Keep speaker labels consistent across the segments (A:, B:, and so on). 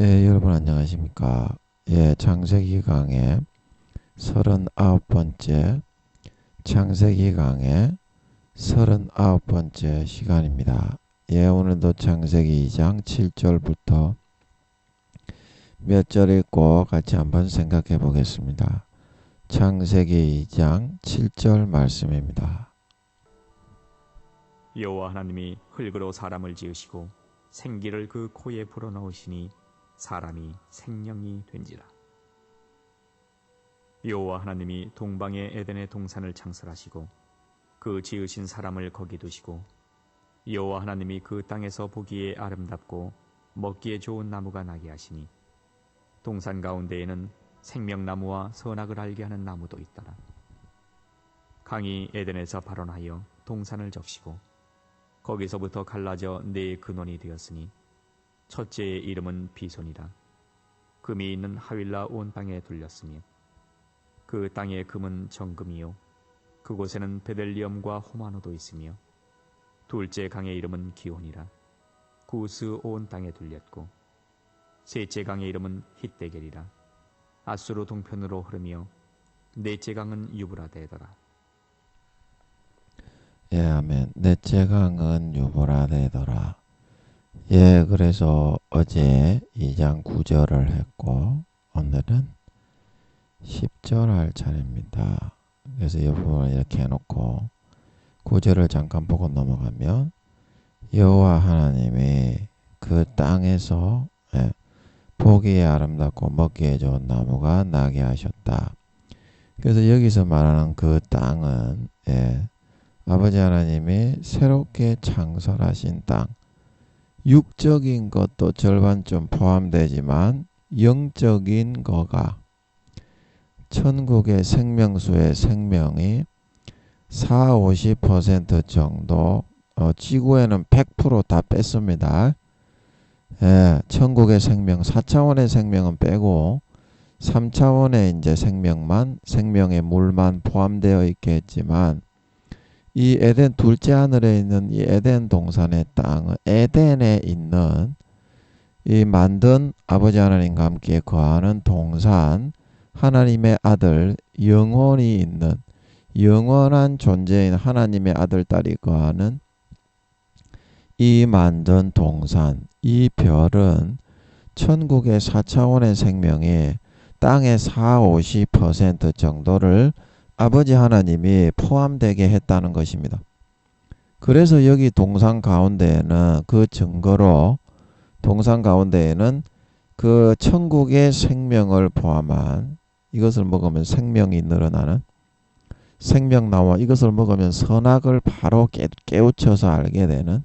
A: 예, 여러분 안녕하십니까? 예, 창세기 강의 39번째 창세기 강의 39번째 시간입니다. 예, 오늘도 창세기 2장 7절부터 몇 절 읽고 같이 한번 생각해 보겠습니다. 창세기 2장 7절 말씀입니다.
B: 여호와 하나님이 흙으로 사람을 지으시고 생기를 그 코에 불어넣으시니 사람이 생명이 된지라. 여호와 하나님이 동방의 에덴의 동산을 창설하시고 그 지으신 사람을 거기 두시고 여호와 하나님이 그 땅에서 보기에 아름답고 먹기에 좋은 나무가 나게 하시니 동산 가운데에는 생명나무와 선악을 알게 하는 나무도 있더라. 강이 에덴에서 발원하여 동산을 적시고 거기서부터 갈라져 네 근원이 되었으니 첫째의 이름은 비손이라. 금이 있는 하윌라 온 땅에 둘렸으며 그 땅의 금은 정금이요 그곳에는 베델리엄과 호마노도 있으며 둘째 강의 이름은 기온이라. 구스 온 땅에 둘렸고 셋째 강의 이름은 hit데겔이라. 아수르 동편으로 흐르며 넷째 강은 유브라데더라.
A: 예, 아멘. 넷째 강은 유보라데더라. 예, 그래서 어제 2장 9절을 했고 오늘은 10절 할 차례입니다. 그래서 이 부분을 이렇게 해놓고 9절을 잠깐 보고 넘어가면 여호와 하나님이 그 땅에서 보기에 아름답고 먹기에 좋은 나무가 나게 하셨다. 그래서 여기서 말하는 그 땅은 아버지 하나님이 새롭게 창설하신 땅, 육적인 것도 절반쯤 포함되지만 영적인 거가 천국의 생명수의 생명이 40~50% 정도, 지구에는 100% 다 뺐습니다. 천국의 생명, 4차원의 생명은 빼고 3차원의 이제 생명의 물만 포함되어 있겠지만 이 에덴 둘째 하늘에 있는 이 에덴 동산의 땅은 에덴에 있는 이 만든 아버지 하나님과 함께 거하는 동산 하나님의 아들 영혼이 있는 영원한 존재인 하나님의 아들 딸이 거하는 이 만든 동산 이 별은 천국의 4차원의 생명이 땅의 40~50% 정도를 아버지 하나님이 포함되게 했다는 것입니다. 그래서 여기 동산 가운데에는 그 증거로 동산 가운데에는 그 천국의 생명을 포함한 이것을 먹으면 생명이 늘어나는 생명나무 이것을 먹으면 선악을 바로 깨우쳐서 알게 되는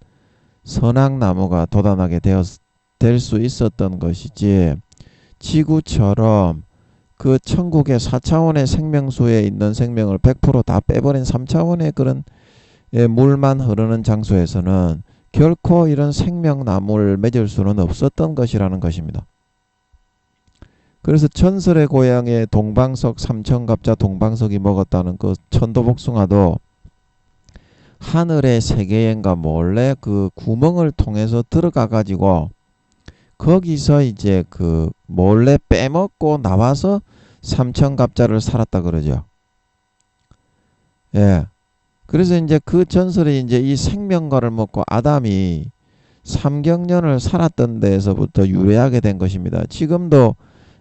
A: 선악나무가 돋아나게 될 수 있었던 것이지 지구처럼 그 천국의 4차원의 생명수에 있는 생명을 100%다 빼버린 3차원의 그런 물만 흐르는 장소에서는 결코 이런 생명나무를 맺을 수는 없었던 것이라는 것입니다. 그래서 전설의 고향의 동방석 삼천갑자 동방석이 먹었다는 그 천도복숭아도 하늘의 세계인가 몰래 그 구멍을 통해서 들어가 가지고 거기서 이제 그 몰래 빼먹고 나와서 삼천갑자를 살았다 그러죠. 예. 그래서 이제 그 전설이 이제 이 생명과를 먹고 아담이 삼경년을 살았던 데에서부터 유래하게 된 것입니다. 지금도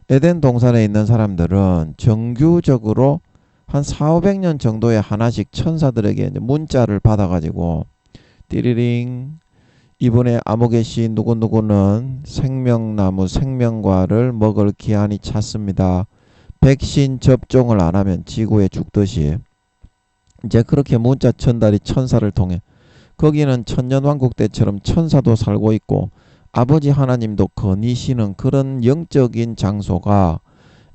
A: 에덴 동산에 있는 사람들은 정규적으로 한 400~500년 정도에 하나씩 천사들에게 이제 문자를 받아가지고 띠리링 이번에 아무개 씨 누구누구는 생명나무 생명과를 먹을 기한이 찼습니다. 백신 접종을 안 하면 지구에 죽듯이 이제 그렇게 문자 전달이 천사를 통해 거기는 천년왕국 때처럼 천사도 살고 있고 아버지 하나님도 거니시는 그런 영적인 장소가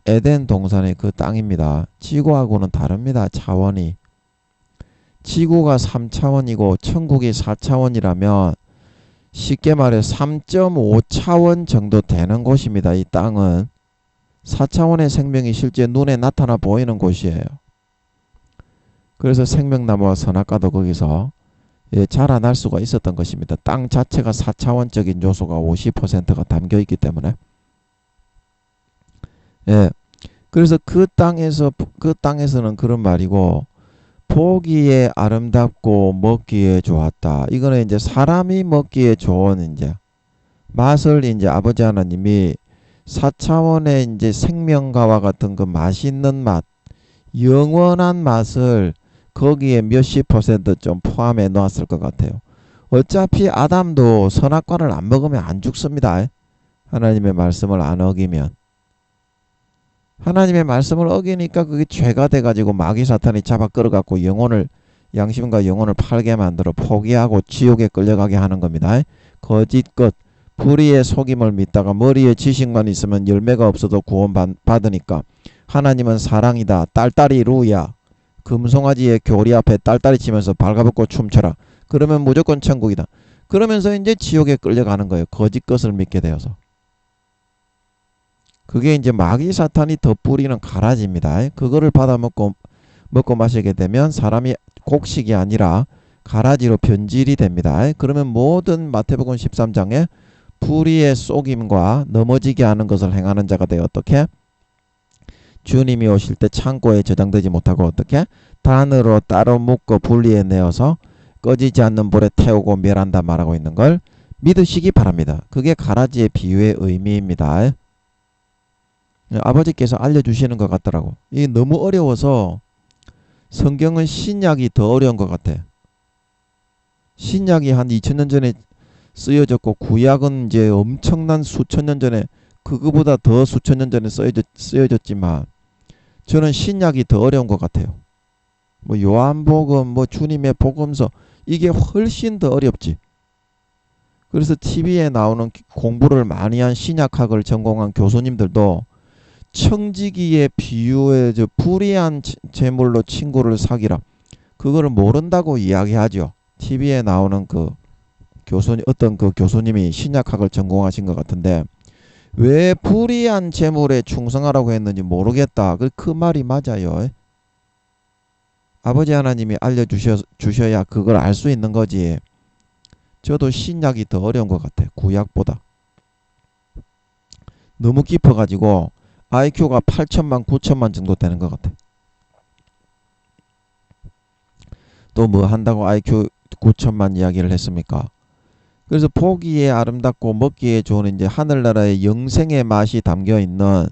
A: 에덴 동산의 그 땅입니다. 지구하고는 다릅니다. 차원이. 지구가 3차원이고 천국이 4차원이라면 쉽게 말해 3.5차원 정도 되는 곳입니다. 이 땅은 4차원의 생명이 실제 눈에 나타나 보이는 곳이에요. 그래서 생명나무와 선악과도 거기서 자라날 수가 있었던 것입니다. 땅 자체가 4차원적인 요소가 50%가 담겨 있기 때문에 예. 그래서 그 땅에서는 그런 말이고, 보기에 아름답고 먹기에 좋았다. 이거는 이제 사람이 먹기에 좋은 이제 맛을 이제 아버지 하나님이 4차원의 이제 생명과와 같은 그 맛있는 맛, 영원한 맛을 거기에 몇십 퍼센트 좀 포함해 놓았을 것 같아요. 어차피 아담도 선악과를 안 먹으면 안 죽습니다. 하나님의 말씀을 안 어기면. 하나님의 말씀을 어기니까 그게 죄가 돼가지고 마귀 사탄이 잡아 끌어갖고 영혼을, 양심과 영혼을 팔게 만들어 포기하고 지옥에 끌려가게 하는 겁니다. 거짓것, 불의의 속임을 믿다가 머리에 지식만 있으면 열매가 없어도 구원받으니까 하나님은 사랑이다. 딸딸이 루야. 금송아지의 교리 앞에 딸딸이 치면서 발가벗고 춤춰라. 그러면 무조건 천국이다. 그러면서 이제 지옥에 끌려가는 거예요. 거짓 것을 믿게 되어서. 그게 이제 마귀 사탄이 덧뿌리는 가라지입니다. 그거를 받아 먹고 마시게 되면 사람이 곡식이 아니라 가라지로 변질이 됩니다. 그러면 모든 마태복음 13장에 불의의 속임과 넘어지게 하는 것을 행하는 자가 되어 어떻게? 주님이 오실 때 창고에 저장되지 못하고 어떻게? 단으로 따로 묶어 분리해 내어서 꺼지지 않는 불에 태우고 멸한다 말하고 있는 걸 믿으시기 바랍니다. 그게 가라지의 비유의 의미입니다. 아버지께서 알려주시는 것 같더라고. 이게 너무 어려워서 성경은 신약이 더 어려운 것 같아. 신약이 한 2000년 전에 쓰여졌고 구약은 이제 엄청난 수천 년 전에, 그거보다 더 수천 년 전에 쓰여졌지만 저는 신약이 더 어려운 것 같아요. 뭐 요한복음, 뭐 주님의 복음서, 이게 훨씬 더 어렵지. 그래서 TV에 나오는 공부를 많이 한 신약학을 전공한 교수님들도 청지기의 비유에 저 불의한 재물로 친구를 사귀라, 그거를 모른다고 이야기하죠. TV에 나오는 그 어떤 그 교수님이 신약학을 전공하신 것 같은데 왜 불의한 재물에 충성하라고 했는지 모르겠다. 그 말이 맞아요. 아버지 하나님이 알려주셔야 그걸 알 수 있는 거지. 저도 신약이 더 어려운 것 같아. 구약보다. 너무 깊어가지고 IQ가 8천만 9천만 정도 되는 것 같아. 또 뭐 한다고 IQ 9천만 이야기를 했습니까? 그래서 보기에 아름답고 먹기에 좋은 이제 하늘나라의 영생의 맛이 담겨 있는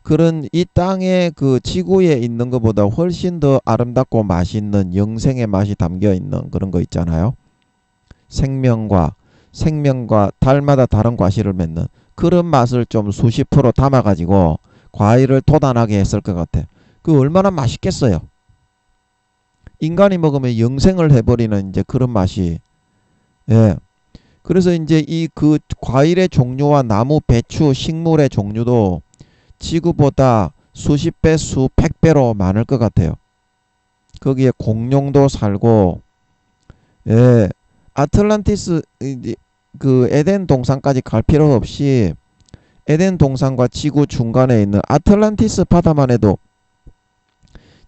A: 그런 이 땅의 그 지구에 있는 것보다 훨씬 더 아름답고 맛있는 영생의 맛이 담겨 있는 그런 거 있잖아요. 생명과 달마다 다른 과실을 맺는 그런 맛을 좀 수십 프로 담아가지고 과일을 도단하게 했을 것 같아. 그 얼마나 맛있겠어요. 인간이 먹으면 영생을 해버리는 이제 그런 맛이. 예. 그래서 이제 이 그 과일의 종류와 나무, 배추, 식물의 종류도 지구보다 수십 배, 수백 배로 많을 것 같아요. 거기에 공룡도 살고, 예. 아틀란티스 그 에덴 동산까지 갈 필요 없이 에덴 동산과 지구 중간에 있는 아틀란티스 바다만 해도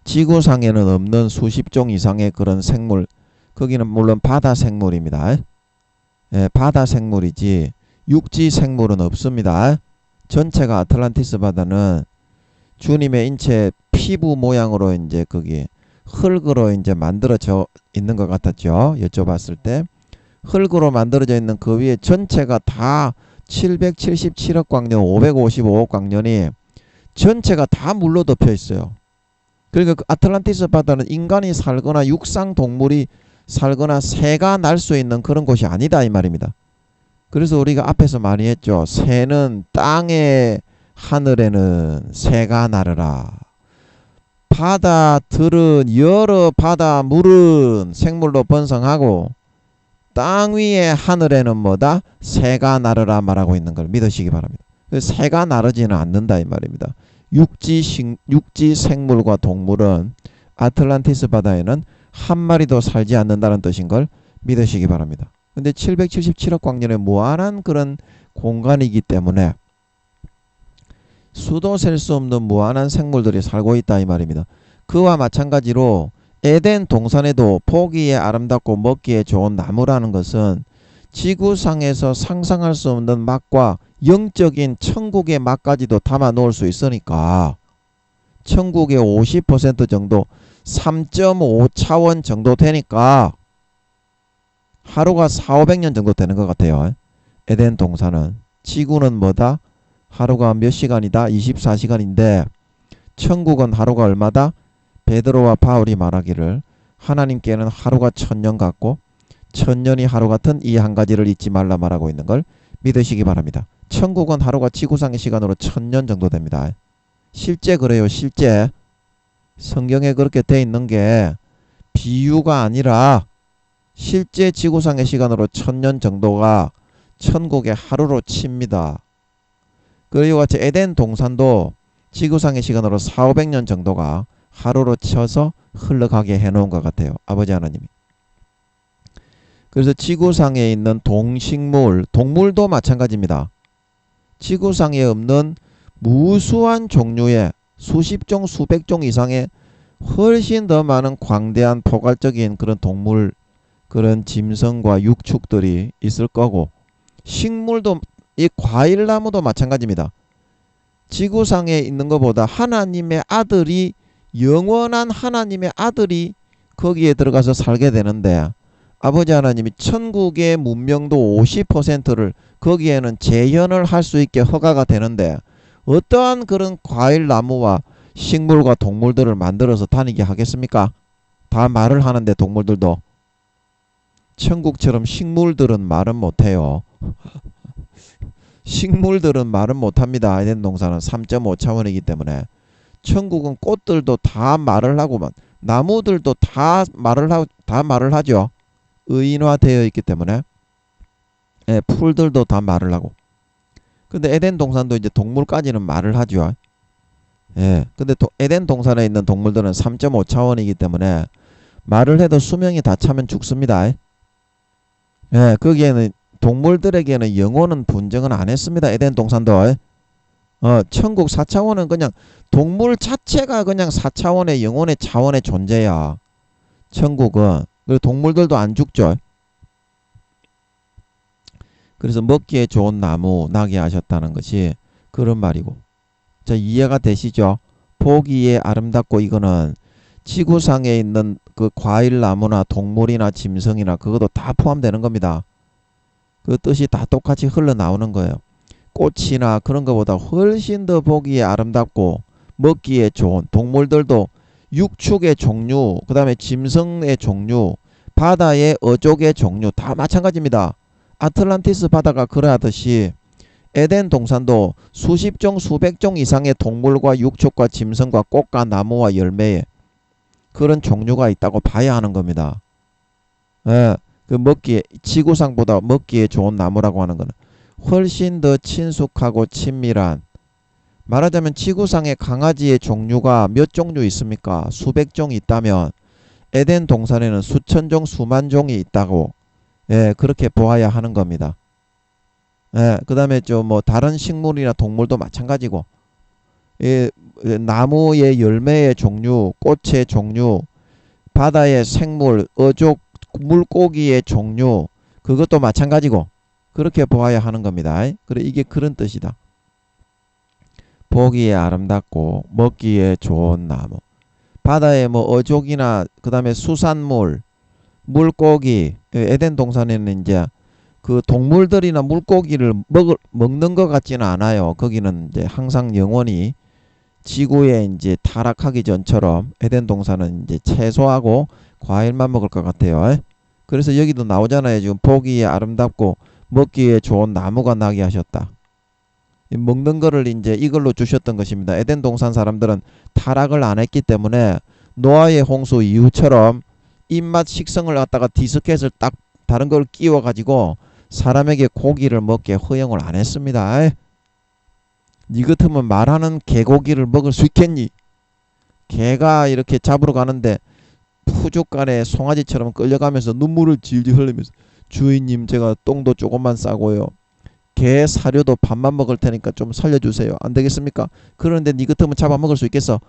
A: 지구상에는 없는 수십 종 이상의 그런 생물, 거기는 물론 바다 생물입니다. 예, 바다 생물이지 육지 생물은 없습니다. 전체가 아틀란티스 바다는 주님의 인체 피부 모양으로 이제 거기 흙으로 이제 만들어져 있는 것 같았죠. 여쭤봤을 때 흙으로 만들어져 있는 그 위에 전체가 다 777억 광년, 555억 광년이 전체가 다 물로 덮여 있어요. 그러니까 그 아틀란티스 바다는 인간이 살거나 육상 동물이 살거나 새가 날 수 있는 그런 곳이 아니다 이 말입니다. 그래서 우리가 앞에서 많이 했죠. 새는 땅에, 하늘에는 새가 나르라. 바다들은 여러 바다 물은 생물로 번성하고 땅 위에 하늘에는 뭐다? 새가 나르라 말하고 있는 걸 믿으시기 바랍니다. 새가 나르지는 않는다 이 말입니다. 육지 생물과 동물은 아틀란티스 바다에는 한 마리도 살지 않는다는 뜻인 걸 믿으시기 바랍니다. 근데 777억 광년의 무한한 그런 공간이기 때문에 수도 셀 수 없는 무한한 생물들이 살고 있다 이 말입니다. 그와 마찬가지로 에덴 동산에도 보기에 아름답고 먹기에 좋은 나무라는 것은 지구상에서 상상할 수 없는 맛과 영적인 천국의 맛까지도 담아 놓을 수 있으니까 천국의 50% 정도 3.5차원 정도 되니까 하루가 4,500년 정도 되는 것 같아요. 에덴 동산은. 지구는 뭐다? 하루가 몇 시간이다? 24시간인데 천국은 하루가 얼마다? 베드로와 바울이 말하기를 하나님께는 하루가 1000년 같고 1000년이 하루 같은 이 한 가지를 잊지 말라 말하고 있는 걸 믿으시기 바랍니다. 천국은 하루가 지구상의 시간으로 1000년 정도 됩니다. 실제 그래요. 실제 성경에 그렇게 돼 있는 게 비유가 아니라 실제 지구상의 시간으로 1000년 정도가 천국의 하루로 칩니다. 그리고 같이 에덴 동산도 지구상의 시간으로 4,500년 정도가 하루로 쳐서 흘러가게 해놓은 것 같아요. 아버지 하나님이. 그래서 지구상에 있는 동식물, 동물도 마찬가지입니다. 지구상에 없는 무수한 종류의 수십 종, 수백 종 이상의 훨씬 더 많은 광대한 포괄적인 그런 동물, 그런 짐승과 육축들이 있을 거고, 식물도, 이 과일나무도 마찬가지입니다. 지구상에 있는 것보다 하나님의 아들이, 영원한 하나님의 아들이 거기에 들어가서 살게 되는데, 아버지 하나님이 천국의 문명도 50%를 거기에는 재현을 할 수 있게 허가가 되는데 어떠한 그런 과일나무와 식물과 동물들을 만들어서 다니게 하겠습니까? 다 말을 하는데 동물들도. 천국처럼 식물들은 말은 못해요. 식물들은 말은 못합니다. 에덴 동산은 3.5차원이기 때문에. 천국은 꽃들도 다 말을 하고만, 나무들도 다 말을 하죠. 의인화되어 있기 때문에. 예, 풀들도 다 말을 하고. 근데 에덴 동산도 이제 동물까지는 말을 하죠. 예, 근데 에덴 동산에 있는 동물들은 3.5차원이기 때문에 말을 해도 수명이 다 차면 죽습니다. 예, 거기에는 동물들에게는 영혼은 분쟁은 안 했습니다. 에덴 동산도. 천국 4차원은 그냥 동물 자체가 그냥 4차원의 영혼의 차원의 존재야. 천국은. 그리고 동물들도 안 죽죠. 그래서 먹기에 좋은 나무 나게 하셨다는 것이 그런 말이고. 자, 이해가 되시죠? 보기에 아름답고, 이거는 지구상에 있는 그 과일나무나 동물이나 짐승이나 그것도 다 포함되는 겁니다. 그 뜻이 다 똑같이 흘러나오는 거예요. 꽃이나 그런 것보다 훨씬 더 보기에 아름답고 먹기에 좋은 동물들도 육축의 종류, 그 다음에 짐승의 종류, 바다의 어족의 종류 다 마찬가지입니다. 아틀란티스 바다가 그러하듯이 에덴 동산도 수십 종, 수백 종 이상의 동물과 육축과 짐승과 꽃과 나무와 열매에 그런 종류가 있다고 봐야 하는 겁니다. 예, 그 먹기에, 지구상보다 먹기에 좋은 나무라고 하는 것은 훨씬 더 친숙하고 친밀한, 말하자면 지구상의 강아지의 종류가 몇 종류 있습니까? 수백 종 있다면 에덴 동산에는 수천 종, 수만 종이 있다고, 예, 그렇게 보아야 하는 겁니다. 예, 그 다음에 좀 뭐 다른 식물이나 동물도 마찬가지고, 예, 나무의 열매의 종류, 꽃의 종류, 바다의 생물, 어족, 물고기의 종류, 그것도 마찬가지고, 그렇게 보아야 하는 겁니다. 그래, 이게 그런 뜻이다. 보기에 아름답고 먹기에 좋은 나무. 바다에 뭐 어족이나 그 다음에 수산물, 물고기, 에덴 동산에는 이제 그 동물들이나 물고기를 먹는 것 같지는 않아요. 거기는 이제 항상 영원히 지구에 이제 타락하기 전처럼 에덴 동산은 이제 채소하고 과일만 먹을 것 같아요. 그래서 여기도 나오잖아요. 지금 보기에 아름답고 먹기에 좋은 나무가 나게 하셨다. 먹는 거를 이제 이걸로 주셨던 것입니다. 에덴 동산 사람들은 타락을 안 했기 때문에 노아의 홍수 이후처럼 입맛 식성을 갖다가 디스켓을 딱 다른 걸 끼워 가지고 사람에게 고기를 먹게 허용을 안 했습니다. 니 같으면 말하는 개고기를 먹을 수 있겠니? 개가 이렇게 잡으러 가는데 푸죽간에 송아지처럼 끌려가면서 눈물을 질질 흘리면서, 주인님 제가 똥도 조금만 싸고요, 개 사료도 반만 먹을 테니까 좀 살려주세요, 안 되겠습니까? 그런데 니 같으면 잡아먹을 수 있겠어?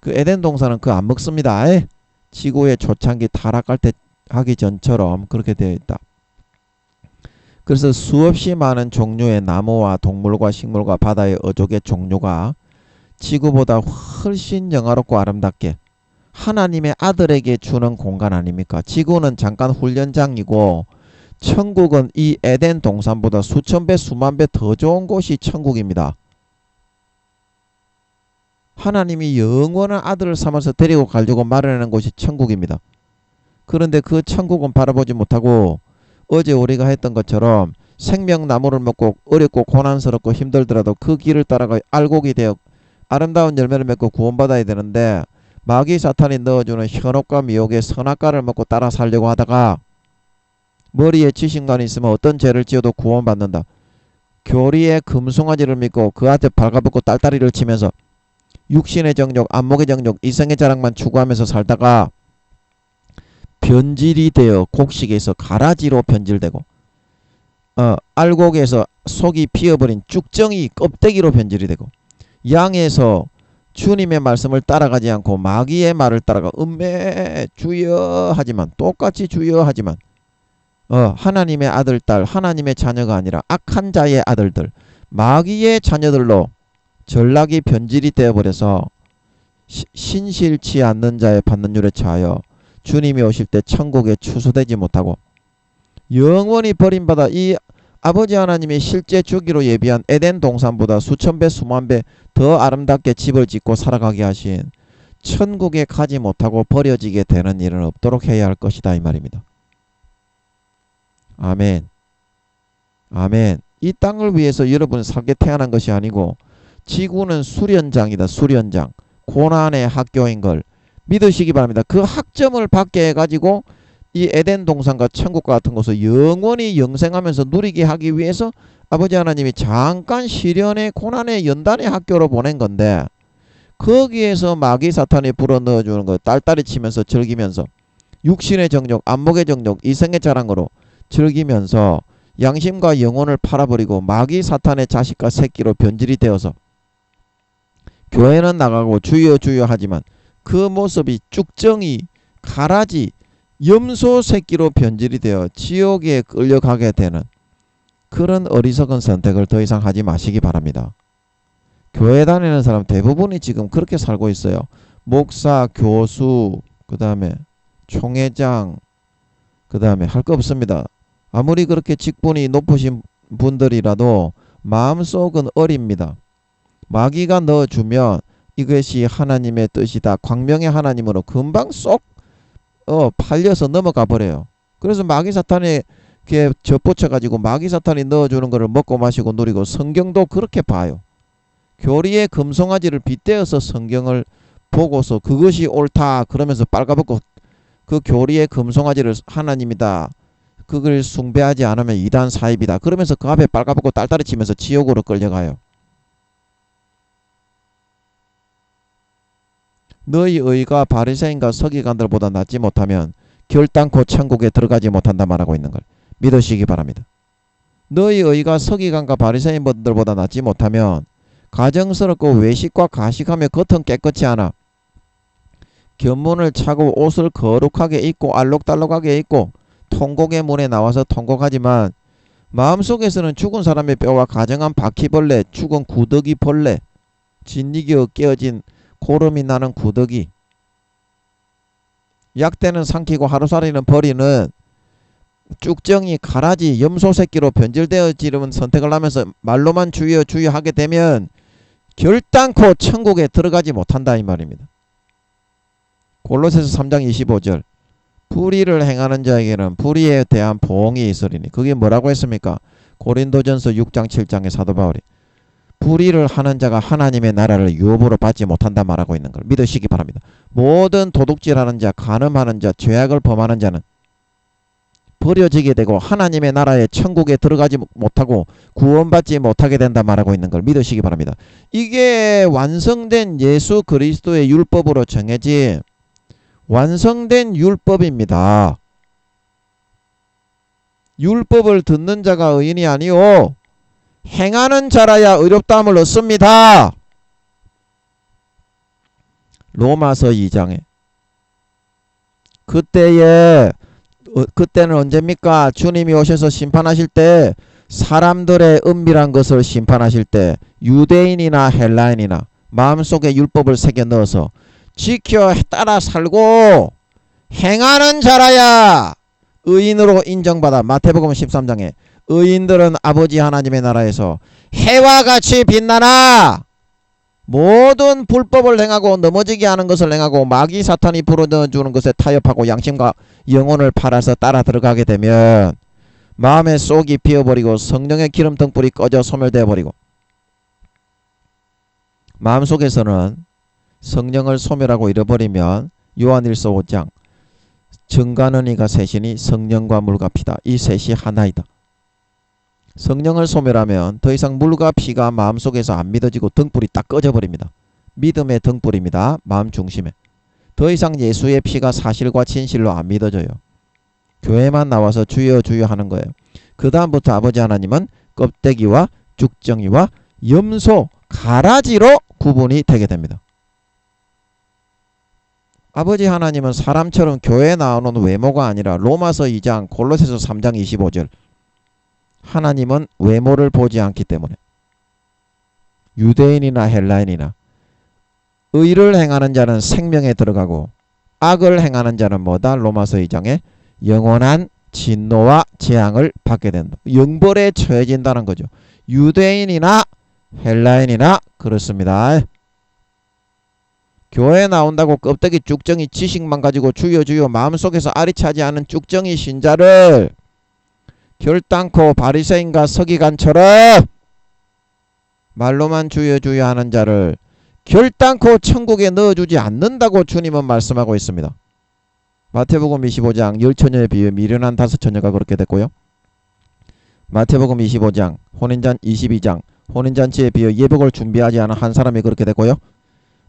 A: 그 에덴 동산은 그거 안 먹습니다. 지구의 초창기 타락할 때 하기 전처럼 그렇게 되어 있다. 그래서 수없이 많은 종류의 나무와 동물과 식물과 바다의 어족의 종류가 지구보다 훨씬 영화롭고 아름답게 하나님의 아들에게 주는 공간 아닙니까? 지구는 잠깐 훈련장이고 천국은 이 에덴 동산보다 수천 배 수만 배 더 좋은 곳이 천국입니다. 하나님이 영원한 아들을 삼아서 데리고 가려고 마련하는 곳이 천국입니다. 그런데 그 천국은 바라보지 못하고 어제 우리가 했던 것처럼 생명나무를 먹고 어렵고 고난스럽고 힘들더라도 그 길을 따라가 알곡이 되어 아름다운 열매를 맺고 구원받아야 되는데 마귀 사탄이 넣어주는 현혹과 미혹의 선악과를 먹고 따라 살려고 하다가 머리에 지식만이 있으면 어떤 죄를 지어도 구원받는다. 교리의 금송아지를 믿고 그한테 발가벗고 딸다리를 치면서 육신의 정욕, 안목의 정욕, 이성의 자랑만 추구하면서 살다가 변질이 되어 곡식에서 가라지로 변질되고 알곡에서 속이 비어버린 쭉정이 껍데기로 변질이 되고 양에서 주님의 말씀을 따라가지 않고 마귀의 말을 따라가 음매 주여 하지만 똑같이 주여 하지만 하나님의 아들 딸 하나님의 자녀가 아니라 악한 자의 아들들 마귀의 자녀들로 전락이 변질이 되어버려서 신실치 않는 자의 받는 율에 처하여 주님이 오실 때 천국에 추수되지 못하고 영원히 버림받아 이 아버지 하나님이 실제 주기로 예비한 에덴 동산보다 수천 배 수만 배 더 아름답게 집을 짓고 살아가게 하신 천국에 가지 못하고 버려지게 되는 일은 없도록 해야 할 것이다 이 말입니다. 아멘. 아멘. 이 땅을 위해서 여러분 살게 태어난 것이 아니고 지구는 수련장이다. 수련장. 고난의 학교인 걸 믿으시기 바랍니다. 그 학점을 받게 해가지고 이 에덴 동산과 천국과 같은 곳을 영원히 영생하면서 누리게 하기 위해서 아버지 하나님이 잠깐 시련의 고난의 연단의 학교로 보낸 건데 거기에서 마귀 사탄이 불어넣어주는 거 딸딸이 치면서 즐기면서 육신의 정욕, 안목의 정욕, 이성의 자랑으로 즐기면서 양심과 영혼을 팔아버리고 마귀 사탄의 자식과 새끼로 변질이 되어서 교회는 나가고 주여 주여 하지만 그 모습이 쭉정이 가라지 염소 새끼로 변질이 되어 지옥에 끌려가게 되는 그런 어리석은 선택을 더 이상 하지 마시기 바랍니다. 교회 다니는 사람 대부분이 지금 그렇게 살고 있어요. 목사, 교수, 그 다음에 총회장, 그 다음에 할 거 없습니다. 아무리 그렇게 직분이 높으신 분들이라도 마음속은 어립니다. 마귀가 넣어주면 이것이 하나님의 뜻이다. 광명의 하나님으로 금방 쏙 팔려서 넘어가 버려요. 그래서 마귀 사탄에 젖붙여가지고 마귀 사탄이 넣어주는 것을 먹고 마시고 누리고 성경도 그렇게 봐요. 교리의 금송아지를 빗대어서 성경을 보고서 그것이 옳다 그러면서 빨가벗고 그 교리의 금송아지를 하나님이다. 그걸 숭배하지 않으면 이단 사입이다. 그러면서 그 앞에 빨가벗고 딸딸이 치면서 지옥으로 끌려가요. 너희 의가 바리새인과 서기관들보다 낫지 못하면 결단코 천국에 들어가지 못한다 말하고 있는 걸 믿으시기 바랍니다. 너희 의가 서기관과 바리새인들보다 낫지 못하면 가정스럽고 외식과 가식하며 겉은 깨끗이 않아 견문을 차고 옷을 거룩하게 입고 알록달록하게 입고 통곡의 문에 나와서 통곡하지만 마음속에서는 죽은 사람의 뼈와 가정한 바퀴벌레, 죽은 구더기 벌레, 진리기어 깨어진 고름이 나는 구더기, 약대는 삼키고 하루살이는 버리는 쭉정이 가라지 염소 새끼로 변질되어지는 선택을 하면서 말로만 주여 주여 하게 되면 결단코 천국에 들어가지 못한다 이 말입니다. 골로새서 3장 25절 불의를 행하는 자에게는 불의에 대한 보응이 있으리니 그게 뭐라고 했습니까? 고린도전서 6장 7장의 사도 바울이 불의를 하는 자가 하나님의 나라를 유업으로 받지 못한다 말하고 있는 걸 믿으시기 바랍니다. 모든 도둑질하는 자, 간음하는 자, 죄악을 범하는 자는 버려지게 되고 하나님의 나라의 천국에 들어가지 못하고 구원받지 못하게 된다 말하고 있는 걸 믿으시기 바랍니다. 이게 완성된 예수 그리스도의 율법으로 정해진 완성된 율법입니다. 율법을 듣는 자가 의인이 아니오 행하는 자라야 의롭다함을 얻습니다. 로마서 2장에 그때에 그때는 언제입니까? 주님이 오셔서 심판하실 때, 사람들의 은밀한 것을 심판하실 때 유대인이나 헬라인이나 마음속에 율법을 새겨 넣어서 지켜 따라 살고 행하는 자라야 의인으로 인정받아. 마태복음 13장에 의인들은 아버지 하나님의 나라에서 해와 같이 빛나나. 모든 불법을 행하고 넘어지게 하는 것을 행하고 마귀 사탄이 불어넣어주는 것에 타협하고 양심과 영혼을 팔아서 따라 들어가게 되면 마음의 쏙이 비어버리고 성령의 기름 등불이 꺼져 소멸되어 버리고 마음속에서는 성령을 소멸하고 잃어버리면 요한일서 5장 정가는 이가 셋이니 성령과 물과 피다. 이 셋이 하나이다. 성령을 소멸하면 더 이상 물과 피가 마음속에서 안 믿어지고 등불이 딱 꺼져버립니다. 믿음의 등불입니다. 마음 중심에. 더 이상 예수의 피가 사실과 진실로 안 믿어져요. 교회만 나와서 주여 주여 하는 거예요. 그 다음부터 아버지 하나님은 껍데기와 죽정이와 염소, 가라지로 구분이 되게 됩니다. 아버지 하나님은 사람처럼 교회에 나오는 외모가 아니라 로마서 2장, 골로새서 3장 25절 하나님은 외모를 보지 않기 때문에 유대인이나 헬라인이나 의를 행하는 자는 생명에 들어가고 악을 행하는 자는 뭐다? 로마서 2장에 영원한 진노와 재앙을 받게 된다. 영벌에 처해진다는 거죠. 유대인이나 헬라인이나 그렇습니다. 교회에 나온다고 껍데기 쭉정이 지식만 가지고 주여 주여 마음속에서 아리차지 않은 쭉정이 신자를 결단코 바리새인과 서기관처럼 말로만 주여 주여 하는 자를 결단코 천국에 넣어주지 않는다고 주님은 말씀하고 있습니다. 마태복음 25장 10처녀에 비해 미련한 5처녀가 그렇게 됐고요. 마태복음 25장 혼인잔 22장 혼인잔치에 비해 예복을 준비하지 않은 한 사람이 그렇게 됐고요.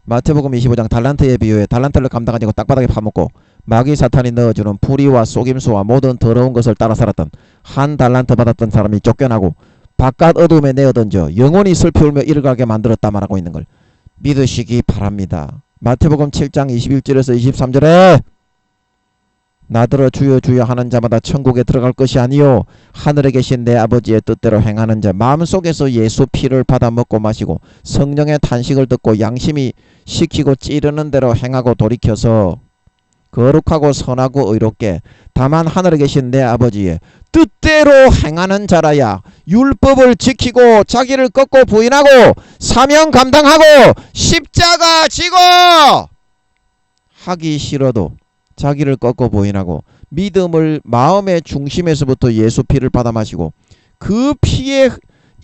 A: 마태복음 25장 달란트에 비유해 달란트를 감당하지 않고 땅바닥에 파묻고 마귀 사탄이 넣어주는 불의와 속임수와 모든 더러운 것을 따라 살았던 한 달란트 받았던 사람이 쫓겨나고 바깥 어둠에 내어던져 영원히 슬피 울며 이를 가게 만들었다 말하고 있는 걸 믿으시기 바랍니다. 마태복음 7장 21절에서 23절에 나더러 주여 주여 하는 자마다 천국에 들어갈 것이 아니요 하늘에 계신 내 아버지의 뜻대로 행하는 자 마음속에서 예수 피를 받아 먹고 마시고 성령의 탄식을 듣고 양심이 시키고 찌르는 대로 행하고 돌이켜서 거룩하고 선하고 의롭게 다만 하늘에 계신 내 아버지의 뜻대로 행하는 자라야 율법을 지키고 자기를 꺾고 부인하고 사명 감당하고 십자가 지고 하기 싫어도 자기를 꺾고 부인하고 믿음을 마음의 중심에서부터 예수 피를 받아 마시고 그 피의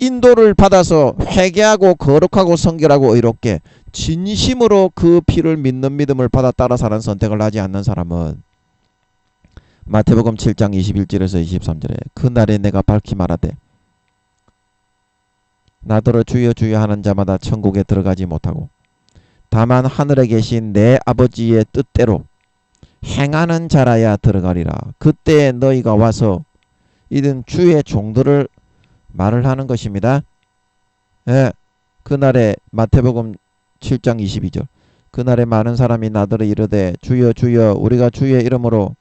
A: 인도를 받아서 회개하고 거룩하고 성결하고 의롭게 진심으로 그 피를 믿는 믿음을 받아 따라 사는 선택을 하지 않는 사람은 마태복음 7장 21절에서 23절에 그날에 내가 밝히 말하되 나더러 주여 주여 하는 자마다 천국에 들어가지 못하고 다만 하늘에 계신 내 아버지의 뜻대로 행하는 자라야 들어가리라. 그때 너희가 와서 이든 주의 종들을 말을 하는 것입니다. 예, 그날에 마태복음 7장 22절 그날에 많은 사람이 나더러 이르되 주여 주여 우리가 주의 이름으로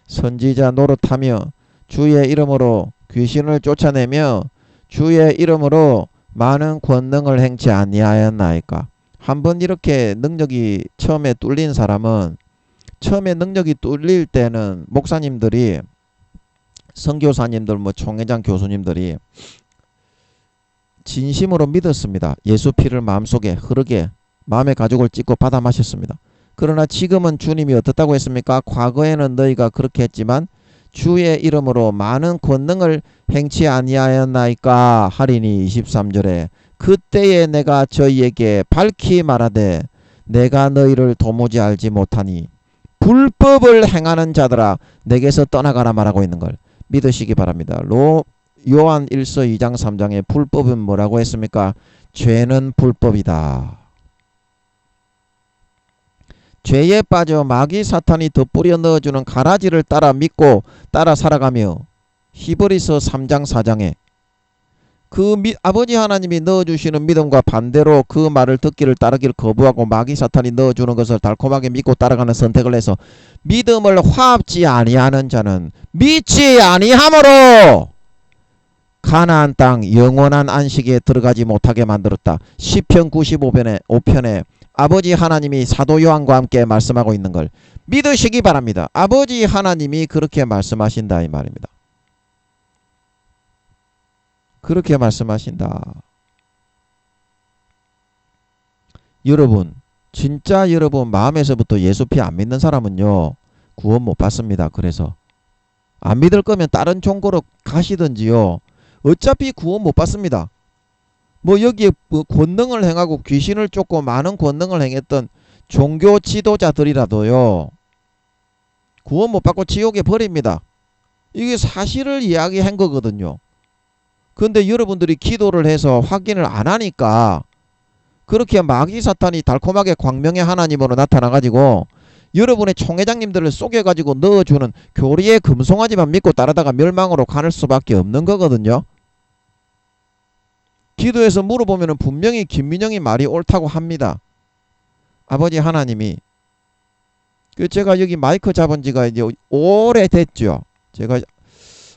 A: 선지자 노릇하며 주의 이름으로 귀신을 쫓아내며 주의 이름으로 많은 권능을 행치 아니하였나이까. 한번 이렇게 능력이 처음에 뚫린 사람은 처음에 능력이 뚫릴 때는 목사님들이 선교사님들 뭐 총회장 교수님들이 진심으로 믿었습니다. 예수 피를 마음속에 흐르게 마음의 가죽을 찢고 받아 마셨습니다. 그러나 지금은 주님이 어떻다고 했습니까? 과거에는 너희가 그렇게 했지만 주의 이름으로 많은 권능을 행치 아니하였나이까 하리니 23절에 그때에 내가 저희에게 밝히 말하되 내가 너희를 도무지 알지 못하니 불법을 행하는 자들아 내게서 떠나가라 말하고 있는 걸 믿으시기 바랍니다. 요한 1서 2장 3장에 불법은 뭐라고 했습니까? 죄는 불법이다. 죄에 빠져 마귀 사탄이 덧뿌려 넣어주는 가라지를 따라 믿고 따라 살아가며 히브리서 3장 4장에 아버지 하나님이 넣어주시는 믿음과 반대로 그 말을 듣기를 따르기를 거부하고 마귀 사탄이 넣어주는 것을 달콤하게 믿고 따라가는 선택을 해서 믿음을 화합지 아니하는 자는 믿지 아니하므로 가나안 땅 영원한 안식에 들어가지 못하게 만들었다. 시편 95편에 아버지 하나님이 사도 요한과 함께 말씀하고 있는 걸 믿으시기 바랍니다. 아버지 하나님이 그렇게 말씀하신다 이 말입니다. 그렇게 말씀하신다. 여러분, 진짜 여러분 마음에서부터 예수 피 안 믿는 사람은요 구원 못 받습니다. 그래서 안 믿을 거면 다른 종교로 가시든지요. 어차피 구원 못 받습니다. 뭐 여기에 권능을 행하고 귀신을 쫓고 많은 권능을 행했던 종교 지도자들이라도요 구원 못 받고 지옥에 버립니다. 이게 사실을 이야기한 거거든요. 근데 여러분들이 기도를 해서 확인을 안 하니까 그렇게 마귀 사탄이 달콤하게 광명의 하나님으로 나타나가지고 여러분의 총회장님들을 속여가지고 넣어주는 교리의 금송아지만 믿고 따르다가 멸망으로 가는 수밖에 없는 거거든요. 기도해서 물어보면 분명히 김민영이 말이 옳다고 합니다. 아버지 하나님이 제가 여기 마이크 잡은 지가 이제 오래됐죠. 제가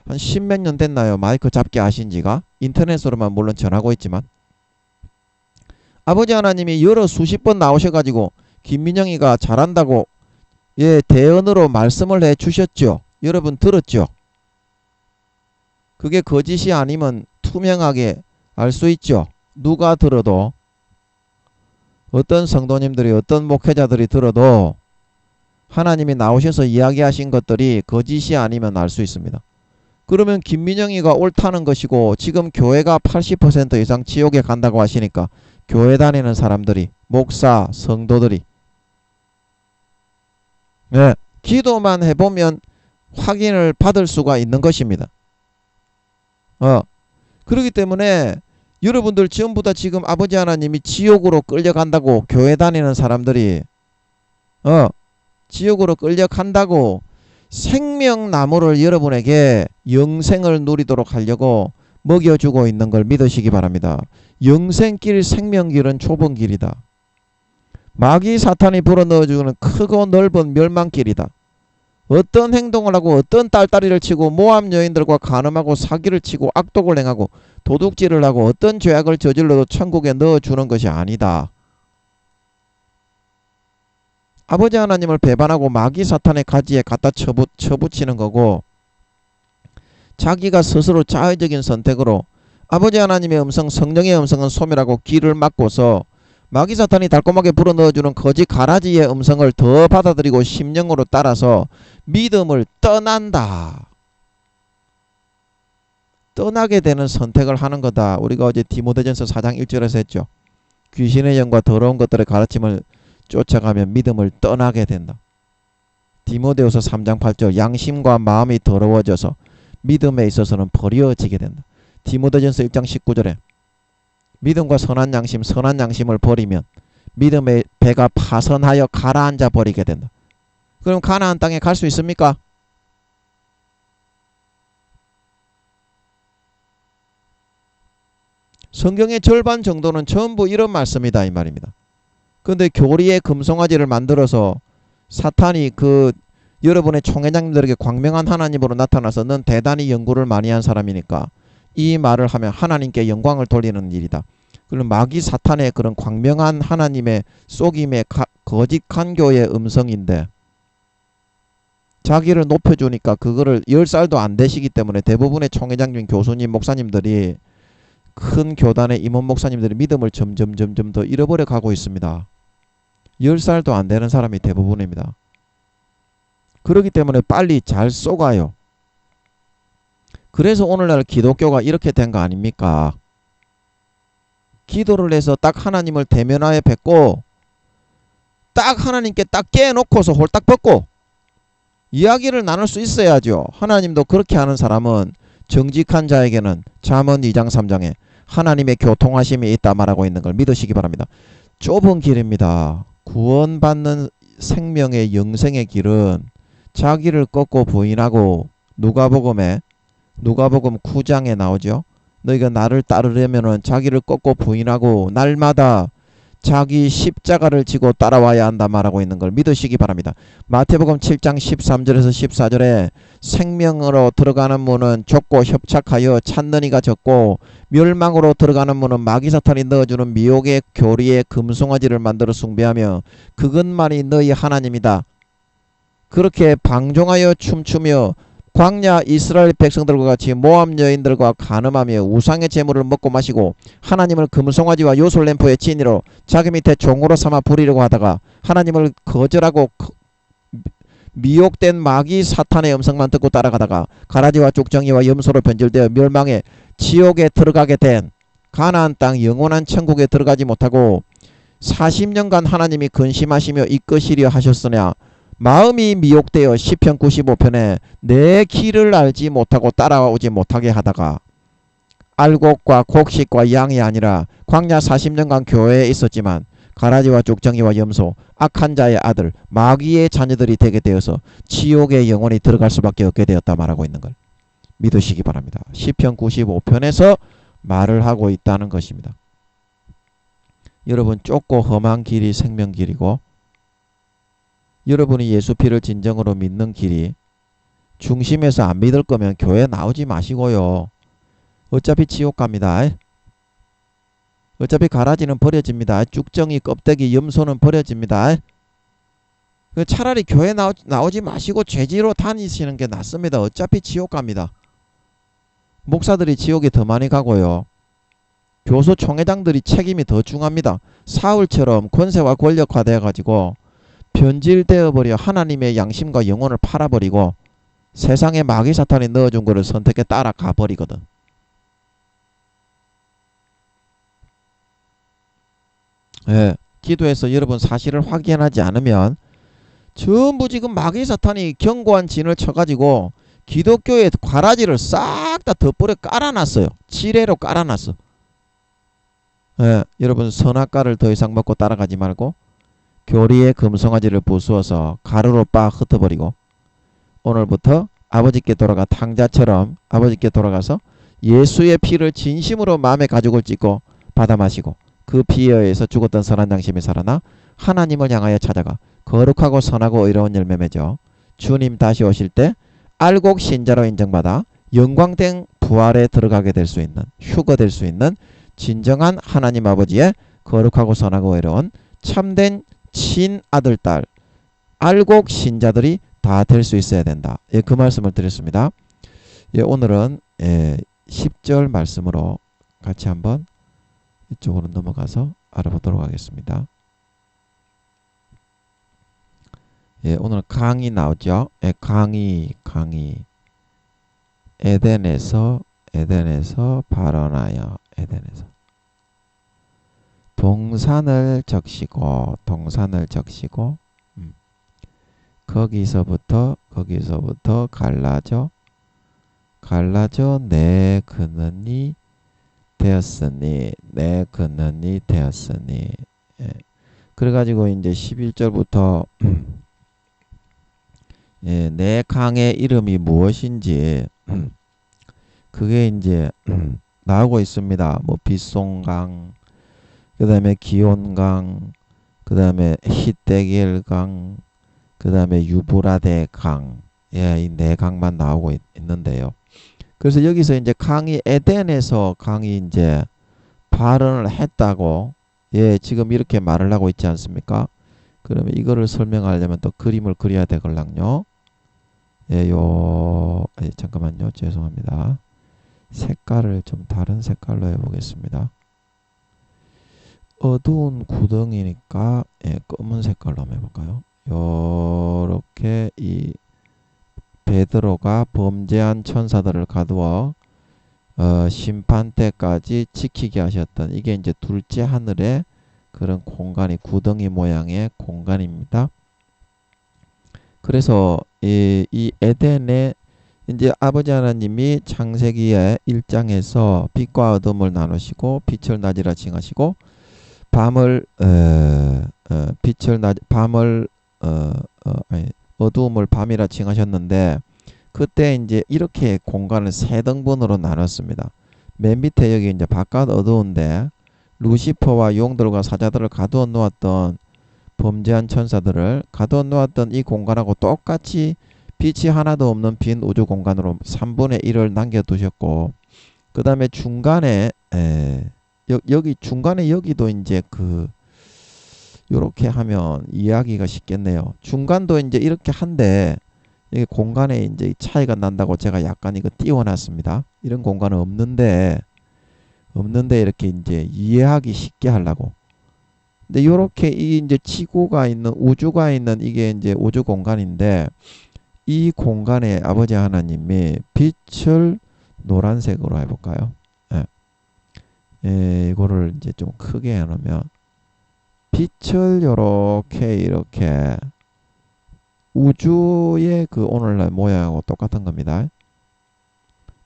A: 한 10몇 년 됐나요? 마이크 잡게 하신 지가. 인터넷으로만 물론 전하고 있지만 아버지 하나님이 여러 수십 번 나오셔가지고 김민영이가 잘한다고 대언으로 말씀을 해주셨죠. 여러분 들었죠? 그게 거짓이 아니면 투명하게 알 수 있죠. 누가 들어도 어떤 성도님들이 어떤 목회자들이 들어도 하나님이 나오셔서 이야기하신 것들이 거짓이 아니면 알 수 있습니다. 그러면 김민영이가 옳다는 것이고 지금 교회가 80% 이상 지옥에 간다고 하시니까 교회 다니는 사람들이 목사 성도들이 기도만 해보면 확인을 받을 수가 있는 것입니다. 그렇기 때문에 여러분들 전부 다 지금 아버지 하나님이 지옥으로 끌려간다고 교회 다니는 사람들이 지옥으로 끌려간다고 생명나무를 여러분에게 영생을 누리도록 하려고 먹여주고 있는 걸 믿으시기 바랍니다. 영생길 생명길은 좁은 길이다. 마귀 사탄이 불어넣어주는 크고 넓은 멸망길이다. 어떤 행동을 하고 어떤 딸딸이를 치고 모함 여인들과 간음하고 사기를 치고 악독을 행하고 도둑질을 하고 어떤 죄악을 저질러도 천국에 넣어주는 것이 아니다. 아버지 하나님을 배반하고 마귀 사탄의 가지에 갖다 쳐붙이는 거고 자기가 스스로 자의적인 선택으로 아버지 하나님의 음성 성령의 음성은 소멸하고 귀를 막고서 마귀 사탄이 달콤하게 불어넣어주는 거짓 가라지의 음성을 더 받아들이고 심령으로 따라서 믿음을 떠난다. 떠나게 되는 선택을 하는 거다. 우리가 어제 디모데전서 4장 1절에서 했죠. 귀신의 영과 더러운 것들의 가르침을 쫓아가면 믿음을 떠나게 된다. 디모데후서 3장 8절 양심과 마음이 더러워져서 믿음에 있어서는 버려지게 된다. 디모데전서 1장 19절에 믿음과 선한 양심을 버리면 믿음의 배가 파선하여 가라앉아 버리게 된다. 그럼 가나안 땅에 갈 수 있습니까? 성경의 절반 정도는 전부 이런 말씀이다 이 말입니다. 그런데 교리의 금송아지를 만들어서 사탄이 여러분의 총회장님들에게 광명한 하나님으로 나타나서 넌 대단히 연구를 많이 한 사람이니까 이 말을 하면 하나님께 영광을 돌리는 일이다. 그럼 마귀 사탄의 그런 광명한 하나님의 속임의 거짓 간교의 음성인데 자기를 높여주니까 그거를 10살도 안 되시기 때문에 대부분의 총회장님, 교수님, 목사님들이 큰 교단의 임원 목사님들이 믿음을 점점 더 잃어버려 가고 있습니다. 10살도 안 되는 사람이 대부분입니다. 그렇기 때문에 빨리 잘 쏘가요. 그래서 오늘날 기독교가 이렇게 된 거 아닙니까? 기도를 해서 딱 하나님을 대면하에 뵙고 딱 하나님께 딱 깨놓고서 홀딱 벗고 이야기를 나눌 수 있어야죠. 하나님도 그렇게 하는 사람은 정직한 자에게는 잠언 2장 3장에 하나님의 교통하심이 있다 말하고 있는 걸 믿으시기 바랍니다. 좁은 길입니다. 구원받는 생명의 영생의 길은 자기를 꺾고 부인하고 누가복음 9장에 나오죠. 너희가 나를 따르려면은 자기를 꺾고 부인하고 날마다 자기 십자가를 지고 따라와야 한다 말하고 있는 걸 믿으시기 바랍니다. 마태복음 7장 13절에서 14절에 생명으로 들어가는 문은 좁고 협착하여 찾는 이가 적고 멸망으로 들어가는 문은 마귀사탄이 넣어주는 미혹의 교리의 금송아지를 만들어 숭배하며 그것만이 너희 하나님이다. 그렇게 방종하여 춤추며 광야 이스라엘 백성들과 같이 모압 여인들과 간음하며 우상의 제물을 먹고 마시고 하나님을 금송아지와 요술램프의 진이로 자기 밑에 종으로 삼아 부리려고 하다가 하나님을 거절하고 미혹된 마귀 사탄의 음성만 듣고 따라가다가 가라지와 쭉정이와 염소로 변질되어 멸망해 지옥에 들어가게 된 가나안 땅 영원한 천국에 들어가지 못하고 40년간 하나님이 근심하시며 이끄시려 하셨으나 마음이 미혹되어 시편 95편에 내 길을 알지 못하고 따라오지 못하게 하다가 알곡과 곡식과 양이 아니라 광야 40년간 교회에 있었지만 가라지와 쭉정이와 염소 악한 자의 아들 마귀의 자녀들이 되게 되어서 지옥에 영원히 들어갈 수밖에 없게 되었다 말하고 있는 걸 믿으시기 바랍니다. 시편 95편에서 말을 하고 있다는 것입니다. 여러분, 좁고 험한 길이 생명길이고 여러분이 예수 피를 진정으로 믿는 길이 중심에서 안 믿을 거면 교회 나오지 마시고요. 어차피 지옥 갑니다. 어차피 가라지는 버려집니다. 쭉정이 껍데기 염소는 버려집니다. 차라리 교회 나오지 마시고 죄지로 다니시는 게 낫습니다. 어차피 지옥 갑니다. 목사들이 지옥에 더 많이 가고요. 교수 총회장들이 책임이 더 중합니다. 사울처럼 권세와 권력화되어 가지고 변질되어 버려 하나님의 양심과 영혼을 팔아버리고 세상에 마귀 사탄이 넣어준 거를 선택해 따라가 버리거든. 예, 기도해서 여러분 사실을 확인하지 않으면 전부 지금 마귀 사탄이 견고한 진을 쳐가지고 기독교의 과라지를 싹 다 덧불에 깔아놨어요. 지뢰로 깔아놨어. 예, 여러분 선악과를 더 이상 먹고 따라가지 말고 교리의 금송아지를 부수어서 가루로 빡 흩어버리고 오늘부터 아버지께 돌아가 탕자처럼 아버지께 돌아가서 예수의 피를 진심으로 마음에 가죽을 찢고 받아 마시고 그 피에 의해서 죽었던 선한 양심이 살아나 하나님을 향하여 찾아가 거룩하고 선하고 의로운 열매 맺어 주님 다시 오실 때 알곡 신자로 인정받아 영광된 부활에 들어가게 될 수 있는 휴거 될 수 있는 진정한 하나님 아버지의 거룩하고 선하고 의로운 참된 친아들 딸 알곡 신자들이 다 될 수 있어야 된다. 예, 그 말씀을 드렸습니다. 예, 오늘은 10절 말씀으로 같이 한번 이쪽으로 넘어가서 알아보도록 하겠습니다. 예, 오늘 강이 나오죠. 예, 강이 에덴에서 발언하여 에덴에서 동산을 적시고 거기서부터 갈라져 내 근원이 되었으니 예. 그래가지고 이제 11절부터 예, 내 강의 이름이 무엇인지 그게 이제 나오고 있습니다. 뭐 빗송강, 그 다음에 기온강, 그 다음에 히데겔강, 그 다음에 유브라데 강, 예, 이 네 강만 나오고 있는데요. 그래서 여기서 이제 강이 에덴에서 강이 이제 발언을 했다고, 예, 지금 이렇게 말을 하고 있지 않습니까? 그러면 이거를 설명하려면 또 그림을 그려야 되걸랑요. 예, 잠깐만요. 죄송합니다. 색깔을 좀 다른 색깔로 해보겠습니다. 어두운 구덩이니까 예, 검은 색깔로 한번 해볼까요? 요렇게 이 베드로가 범죄한 천사들을 가두어 심판 때까지 지키게 하셨던 이게 이제 둘째 하늘의 그런 공간이 구덩이 모양의 공간입니다. 그래서 이 에덴에 이제 아버지 하나님이 창세기의 1장에서 빛과 어둠을 나누시고 빛을 낮이라 칭하시고 어두움을 밤이라 칭하셨는데 그때 이제 이렇게 공간을 세 등분으로 나눴습니다. 맨 밑에 여기 이제 바깥 어두운데 루시퍼와 용들과 사자들을 가두어 놓았던 범죄한 천사들을 가두어 놓았던 이 공간하고 똑같이 빛이 하나도 없는 빈 우주 공간으로 3분의 1을 남겨두셨고, 그 다음에 중간에 여기 중간에 여기도 이제 요렇게 하면 이해하기가 쉽겠네요. 중간도 이제 이렇게 한데 이게 공간에 이제 차이가 난다고 제가 약간 이거 띄워놨습니다. 이런 공간은 없는데 이렇게 이제 이해하기 쉽게 하려고. 근데 요렇게 이 이제 지구가 있는 우주가 있는 이게 이제 우주 공간인데, 이 공간에 아버지 하나님이 빛을 노란색으로 해볼까요? 이거를 이제 좀 크게 해놓으면 빛을 이렇게 우주의 그 오늘날 모양하고 똑같은 겁니다.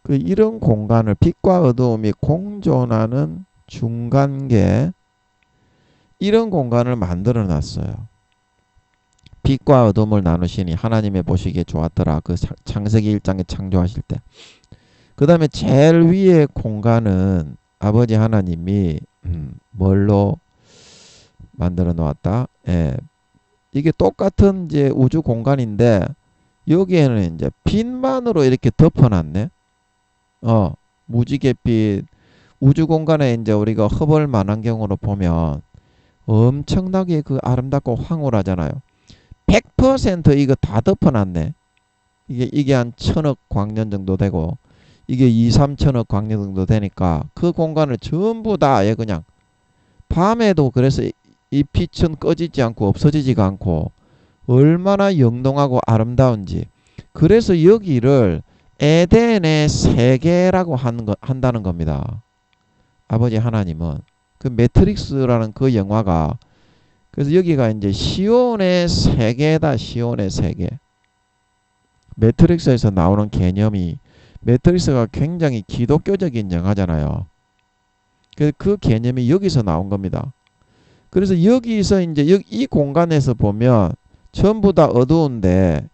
A: 이런 공간을 빛과 어두움이 공존하는 중간계, 이런 공간을 만들어 놨어요. 빛과 어둠을 나누시니 하나님의 보시기에 좋았더라. 그 창세기 1장에 창조하실 때. 그 다음에 제일 위에 공간은 아버지 하나님이 뭘로 만들어 놓았다? 이게 똑같은 이제 우주 공간인데 여기에는 이제 빛만으로 이렇게 덮어놨네. 무지갯빛. 우주 공간에 이제 우리가 허벌 만환경으로 보면 엄청나게 그 아름답고 황홀하잖아요. 100% 이거 다 덮어놨네. 이게 한 1000억 광년 정도 되고 이게 2, 3천억 광년 정도 되니까 그 공간을 전부 다 그냥 밤에도, 그래서 이 빛은 꺼지지 않고 없어지지가 않고 얼마나 영롱하고 아름다운지. 그래서 여기를 에덴의 세계라고 한다는 겁니다. 아버지 하나님은 그 매트릭스라는 그 영화가, 그래서 여기가 이제 시온의 세계다. 시온의 세계. 매트릭스에서 나오는 개념이, 매트릭스가 굉장히 기독교적인 영화잖아요. 그 개념이 여기서 나온 겁니다. 그래서 여기서 이제 이 공간에서 보면 전부 다 어두운데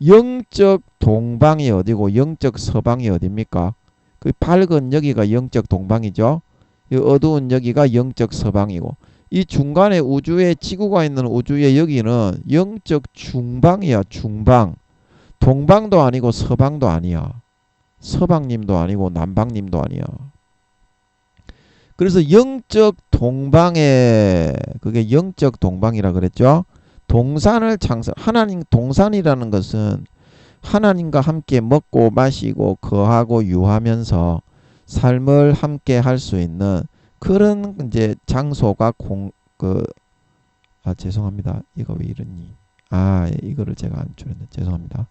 A: 영적 동방이 어디고 영적 서방이 어딥니까? 그 밝은 여기가 영적 동방이죠. 이 어두운 여기가 영적 서방이고, 이 중간에 우주에 지구가 있는 우주의 여기는 영적 중방이야. 중방. 동방도 아니고 서방도 아니야. 서방님도 아니고 남방님도 아니야. 그래서 영적 동방에, 그게 영적 동방이라 그랬죠. 동산을 하나님, 동산이라는 것은 하나님과 함께 먹고 마시고 거하고 유하면서 삶을 함께 할 수 있는 그런 이제 장소가 죄송합니다. 이거 왜 이러니? 이거를 제가 안 줄였네. 죄송합니다.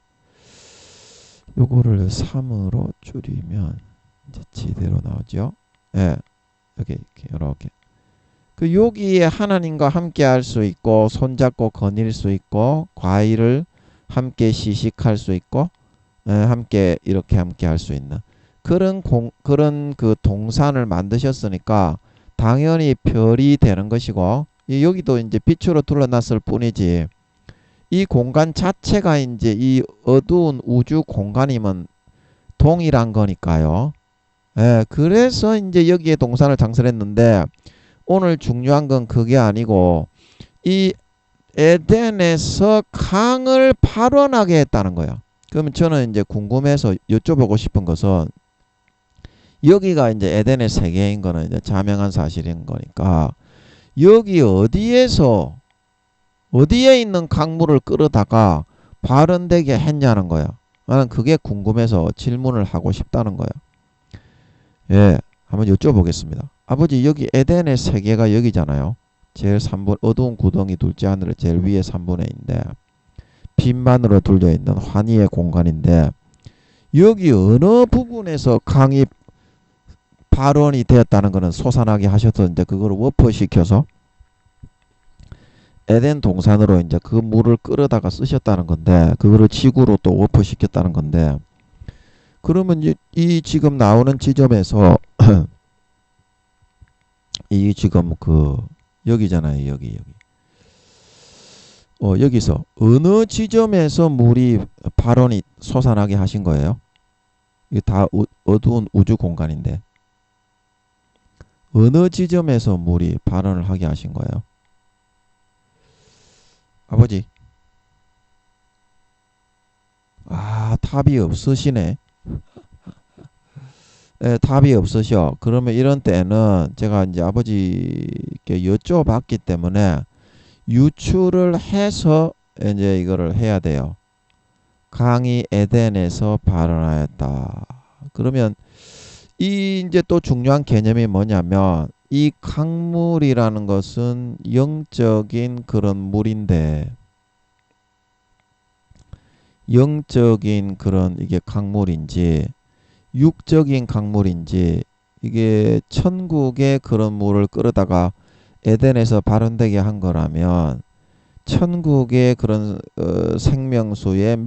A: 요거를 3으로 줄이면 이제 제대로 나오죠. 여기 이렇게. 여기에 하나님과 함께 할 수 있고 손잡고 거닐 수 있고 과일을 함께 시식할 수 있고 함께 이렇게 함께 할 수 있는 그런 그 동산을 만드셨으니까 당연히 별이 되는 것이고, 여기도 이제 빛으로 둘러놨을 뿐이지 이 공간 자체가 이제 이 어두운 우주 공간이면 동일한 거니까요. 그래서 이제 여기에 동산을 장설했는데, 오늘 중요한 건 그게 아니고 이 에덴에서 강을 발원하게 했다는 거야. 그러면 저는 이제 궁금해서 여쭤보고 싶은 것은, 여기가 이제 에덴의 세계인 거는 이제 자명한 사실인 거니까 여기 어디에 있는 강물을 끌어다가 발원되게 했냐는 거야. 나는 그게 궁금해서 질문을 하고 싶다는 거야. 한번 여쭤보겠습니다. 아버지, 여기 에덴의 세계가 여기잖아요. 제일 3분, 어두운 구덩이 둘째 하늘의 제일 위에 3분의 1인데 빛만으로 둘려있는 환희의 공간인데, 여기 어느 부분에서 강이 발원이 되었다는 것은 솟아나게 하셨던데, 그걸 워퍼시켜서 에덴 동산으로 이제 그 물을 끌어다가 쓰셨다는 건데, 그거를 지구로 또 워퍼시켰다는 건데, 그러면 이 지금 나오는 지점에서 이 지금 여기잖아요. 여기. 여기서 어느 지점에서 물이 발원이 솟아나게 하신 거예요? 이게 다 어두운 우주 공간인데. 어느 지점에서 물이 발원을 하게 하신 거예요? 아버지. 답이 없으시네. 예, 답이 없으셔. 그러면 이런 때는 제가 이제 아버지께 여쭤봤기 때문에 유추를 해서 이제 이거를 해야 돼요. 강이 에덴에서 발원하였다. 그러면 이 이제 또 중요한 개념이 뭐냐면 이 강물이라는 것은 영적인 그런 물인데 영적인 그런 이게 강물인지 육적인 강물인지 이게 천국의 그런 물을 끌어다가 에덴에서 발원되게 한 거라면 천국의 그런 생명수의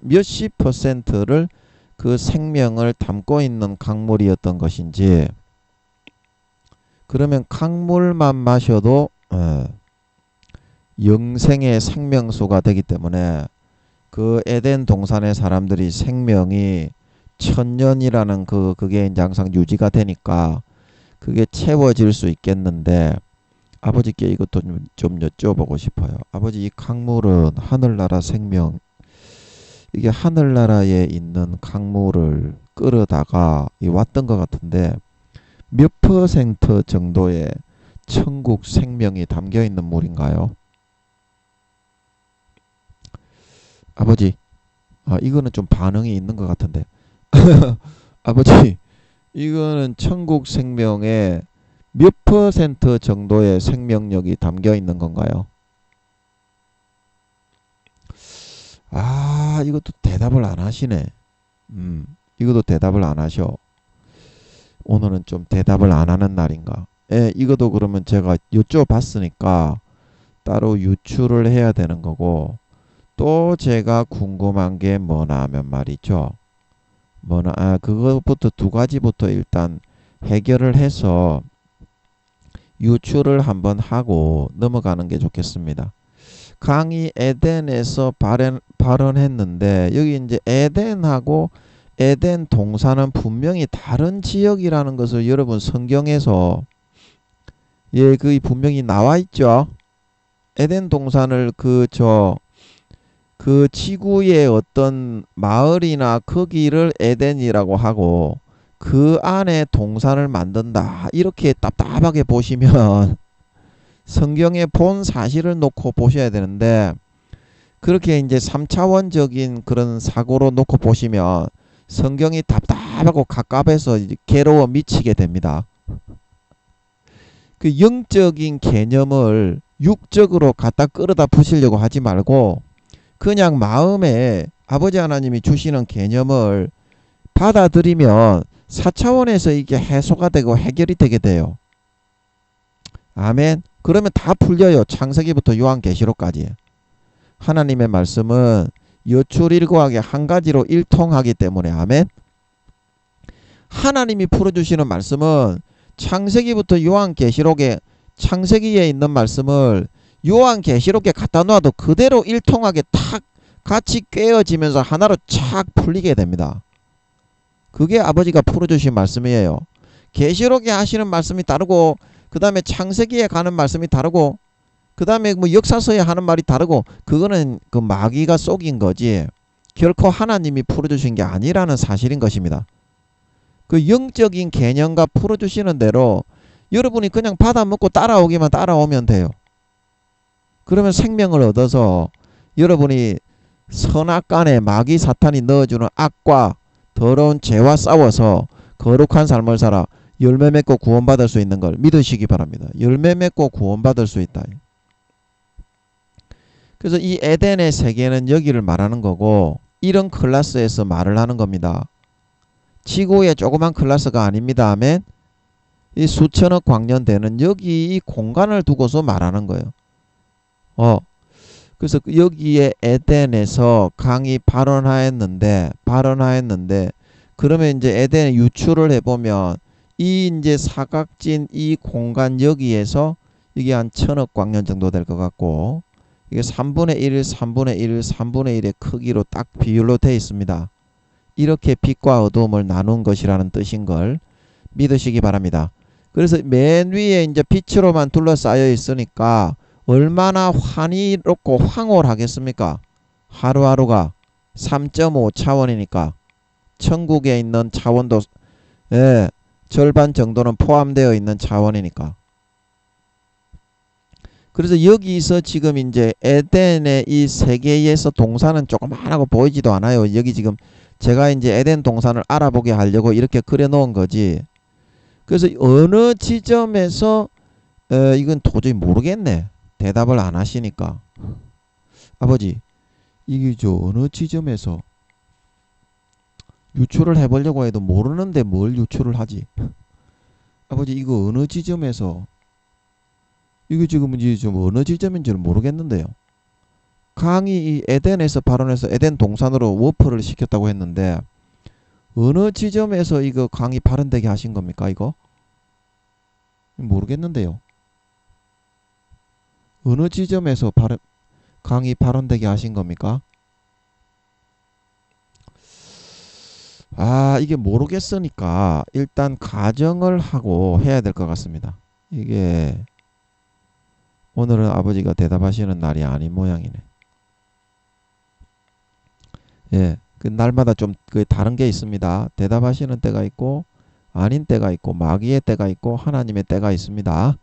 A: 몇십 퍼센트를 그 생명을 담고 있는 강물이었던 것인지 그러면 강물만 마셔도 영생의 생명수가 되기 때문에 그 에덴 동산의 사람들이 생명이 천년이라는 그게 이제 항상 유지가 되니까 그게 채워질 수 있겠는데 아버지께 이것도 좀 여쭤보고 싶어요. 아버지 이 강물은 하늘나라 생명 이게 하늘나라에 있는 강물을 끌어다가 왔던 것 같은데 몇 퍼센트 정도의 천국 생명이 담겨 있는 물인가요? 아버지, 이거는 좀 반응이 있는 것 같은데. 아버지, 이거는 천국 생명의 몇 퍼센트 정도의 생명력이 담겨 있는 건가요? 이것도 대답을 안 하시네. 이것도 대답을 안 하셔. 오늘은 좀 대답을 안 하는 날인가? 예, 이것도 그러면 제가 여쭤봤으니까 따로 유추를 해야 되는 거고 또 제가 궁금한 게 뭐나 하면 말이죠. 그것부터 두 가지부터 일단 해결을 해서 유추를 한번 하고 넘어가는 게 좋겠습니다. 강이 에덴에서 발원했는데 여기 이제 에덴하고 에덴 동산은 분명히 다른 지역이라는 것을 여러분 성경에서 그 분명히 나와 있죠. 에덴 동산을 그 지구의 어떤 마을이나 거기를 에덴이라고 하고 그 안에 동산을 만든다. 이렇게 답답하게 보시면 성경의 본 사실을 놓고 보셔야 되는데 그렇게 이제 3차원적인 그런 사고로 놓고 보시면 성경이 답답하고 갑갑해서 괴로워 미치게 됩니다. 그 영적인 개념을 육적으로 갖다 끌어다 부시려고 하지 말고 그냥 마음에 아버지 하나님이 주시는 개념을 받아들이면 4차원에서 이게 해소가 되고 해결이 되게 돼요. 아멘. 그러면 다 풀려요. 창세기부터 요한계시록까지. 하나님의 말씀은 여출일거하게 한 가지로 일통하기 때문에 아멘. 하나님이 풀어주시는 말씀은 창세기부터 요한계시록에 창세기에 있는 말씀을 요한계시록에 갖다 놓아도 그대로 일통하게 탁 같이 꿰어지면서 하나로 착 풀리게 됩니다. 그게 아버지가 풀어주신 말씀이에요. 계시록에 하시는 말씀이 다르고 그 다음에 창세기에 가는 말씀이 다르고 그 다음에 뭐 역사서에 하는 말이 다르고 그거는 그 마귀가 속인 거지 결코 하나님이 풀어주신 게 아니라는 사실인 것입니다. 그 영적인 개념과 풀어주시는 대로 여러분이 그냥 받아먹고 따라오면 돼요. 그러면 생명을 얻어서 여러분이 선악간에 마귀 사탄이 넣어주는 악과 더러운 죄와 싸워서 거룩한 삶을 살아 열매 맺고 구원받을 수 있는 걸 믿으시기 바랍니다. 열매 맺고 구원받을 수 있다. 그래서 이 에덴의 세계는 여기를 말하는 거고 이런 클래스에서 말을 하는 겁니다. 지구의 조그만 클래스가 아닙니다. 아멘. 이 수천억 광년 되는 여기 이 공간을 두고서 말하는 거예요. 그래서 여기에 에덴에서 강이 발원하였는데 그러면 이제 에덴 유추를 해보면 이 이제 사각진 이 공간 여기에서 이게 한 1000억 광년 정도 될 것 같고 이게 3분의 1, 3분의 1, 3분의 1의 크기로 딱 비율로 되어 있습니다. 이렇게 빛과 어두움을 나눈 것이라는 뜻인 걸 믿으시기 바랍니다. 그래서 맨 위에 이제 빛으로만 둘러싸여 있으니까 얼마나 환희롭고 황홀하겠습니까? 하루하루가 3.5 차원이니까 천국에 있는 차원도 절반 정도는 포함되어 있는 차원이니까. 그래서 여기서 지금 이제 에덴의 이 세계에서 동산은 조그만하고 보이지도 않아요. 여기 지금 제가 이제 에덴 동산을 알아보게 하려고 이렇게 그려 놓은 거지. 그래서 어느 지점에서 이건 도저히 모르겠네. 대답을 안 하시니까. 아버지, 이게 저 어느 지점에서 유추를 해보려고 해도 모르는데 뭘 유추를 하지? 아버지, 이거 어느 지점에서 이거 지금 이제 좀 어느 지점인지는 모르겠는데요. 강이 이 에덴에서 발원해서 에덴 동산으로 워프를 시켰다고 했는데 어느 지점에서 이거 강이 발원되게 하신 겁니까? 이거 모르겠는데요. 어느 지점에서 강이 발원되게 하신 겁니까? 이게 모르겠으니까 일단 가정을 하고 해야 될 것 같습니다. 이게 오늘은 아버지가 대답하시는 날이 아닌 모양이네. 예, 그 날마다 좀 그 다른 게 있습니다. 대답하시는 때가 있고 아닌 때가 있고 마귀의 때가 있고 하나님의 때가 있습니다.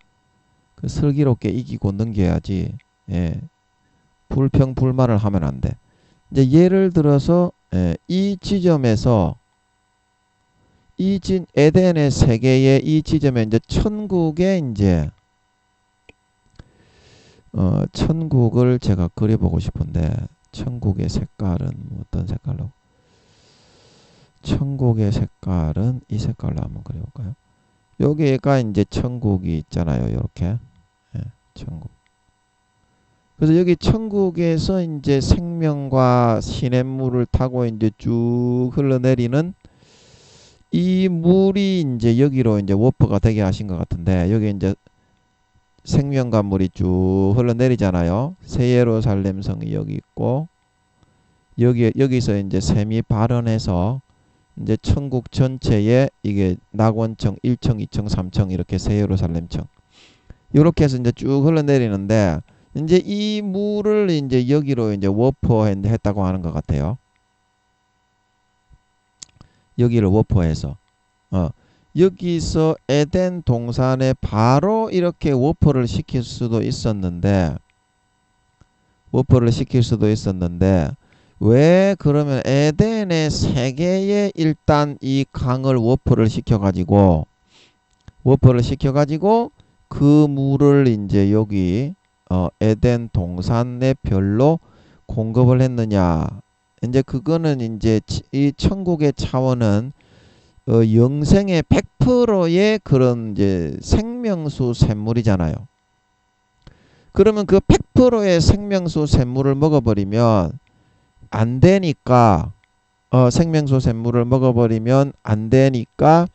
A: 그 슬기롭게 이기고 넘겨야지. 예, 불평불만을 하면 안 돼. 이제 예를 들어서 이 지점에서 에덴의 세계의 이 지점에 이제 천국에 이제 천국을 제가 그려보고 싶은데 천국의 색깔은 어떤 색깔로? 천국의 색깔은 이 색깔로 한번 그려볼까요? 여기가 이제 천국이 있잖아요. 이렇게 천국. 그래서 여기 천국에서 이제 생명과 시냇물을 타고 이제 쭉 흘러내리는 이 물이 이제 여기로 이제 워프가 되게 하신 것 같은데 여기 이제 생명과 물이 쭉 흘러내리잖아요. 새 예루살렘 성이 여기 있고 여기서 이제 샘이 발원해서 이제 천국 전체에 이게 낙원청 1층, 2층, 3층 이렇게 새 예루살렘청 이렇게 해서 이제 쭉 흘러내리는데 이제 이 물을 이제 여기로 이제 워프했다고 하는 것 같아요. 여기를 워프해서 여기서 에덴 동산에 바로 이렇게 워프를 시킬 수도 있었는데 왜 그러면 에덴의 세계에 일단 이 강을 워프를 시켜가지고 그 물을 이제 여기 에덴 동산에 별로 공급을 했느냐? 이제 그거는 이제 이 천국의 차원은 영생의 100%의 그런 이제 생명수 샘물이잖아요. 그러면 그 100%의 생명수 샘물을 먹어버리면 안 되니까 생명수 샘물을 먹어버리면 안 되니까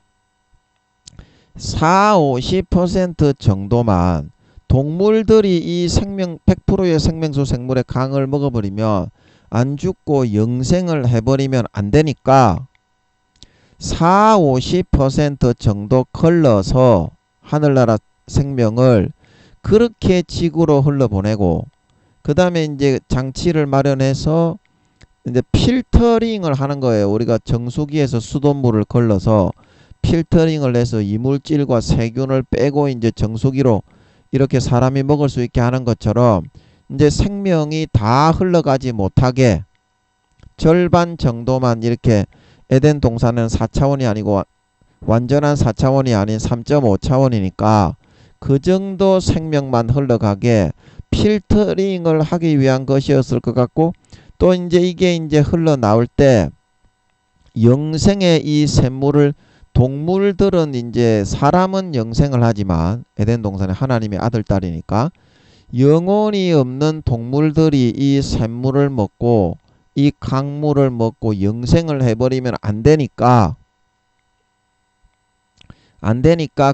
A: 40~50% 정도만 동물들이 이 100%의 생명수 생물의 강을 먹어버리면 안 죽고 영생을 해버리면 안 되니까 40~50% 정도 걸러서 하늘나라 생명을 그렇게 지구로 흘러보내고 그 다음에 이제 장치를 마련해서 이제 필터링을 하는 거예요. 우리가 정수기에서 수돗물을 걸러서 필터링을 해서 이물질과 세균을 빼고 이제 정수기로 이렇게 사람이 먹을 수 있게 하는 것처럼 이제 생명이 다 흘러가지 못하게 절반 정도만 이렇게 에덴 동산은 4차원이 아니고 완전한 4차원이 아닌 3.5차원이니까 그 정도 생명만 흘러가게 필터링을 하기 위한 것이었을 것 같고 또 이제 이게 이제 흘러나올 때 영생의 이 샘물을 동물들은 이제 사람은 영생을 하지만 에덴 동산의 하나님의 아들 딸이니까 영혼이 없는 동물들이 이 샘물을 먹고 이 강물을 먹고 영생을 해버리면 안 되니까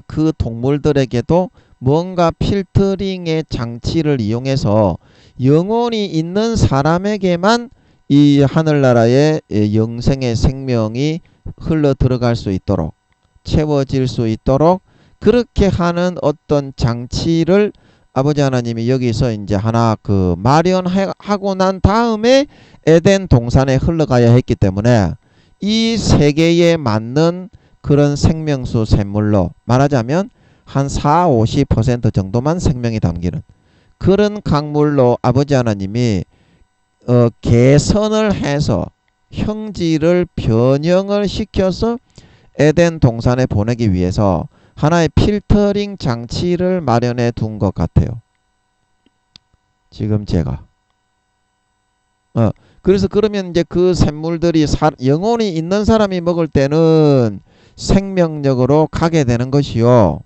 A: 그 동물들에게도 뭔가 필터링의 장치를 이용해서 영혼이 있는 사람에게만 이 하늘나라의 영생의 생명이 흘러 들어갈 수 있도록 채워질 수 있도록 그렇게 하는 어떤 장치를 아버지 하나님이 여기서 이제 하나 그 마련하고 난 다음에 에덴 동산에 흘러가야 했기 때문에 이 세계에 맞는 그런 생명수 샘물로 말하자면 한 40~50% 정도만 생명이 담기는 그런 강물로 아버지 하나님이 개선을 해서 형질을 변형을 시켜서 에덴 동산에 보내기 위해서 하나의 필터링 장치를 마련해 둔 것 같아요. 지금 제가 그래서 그러면 이제 그 샘물들이 영혼이 있는 사람이 먹을 때는 생명력으로 가게 되는 것이요.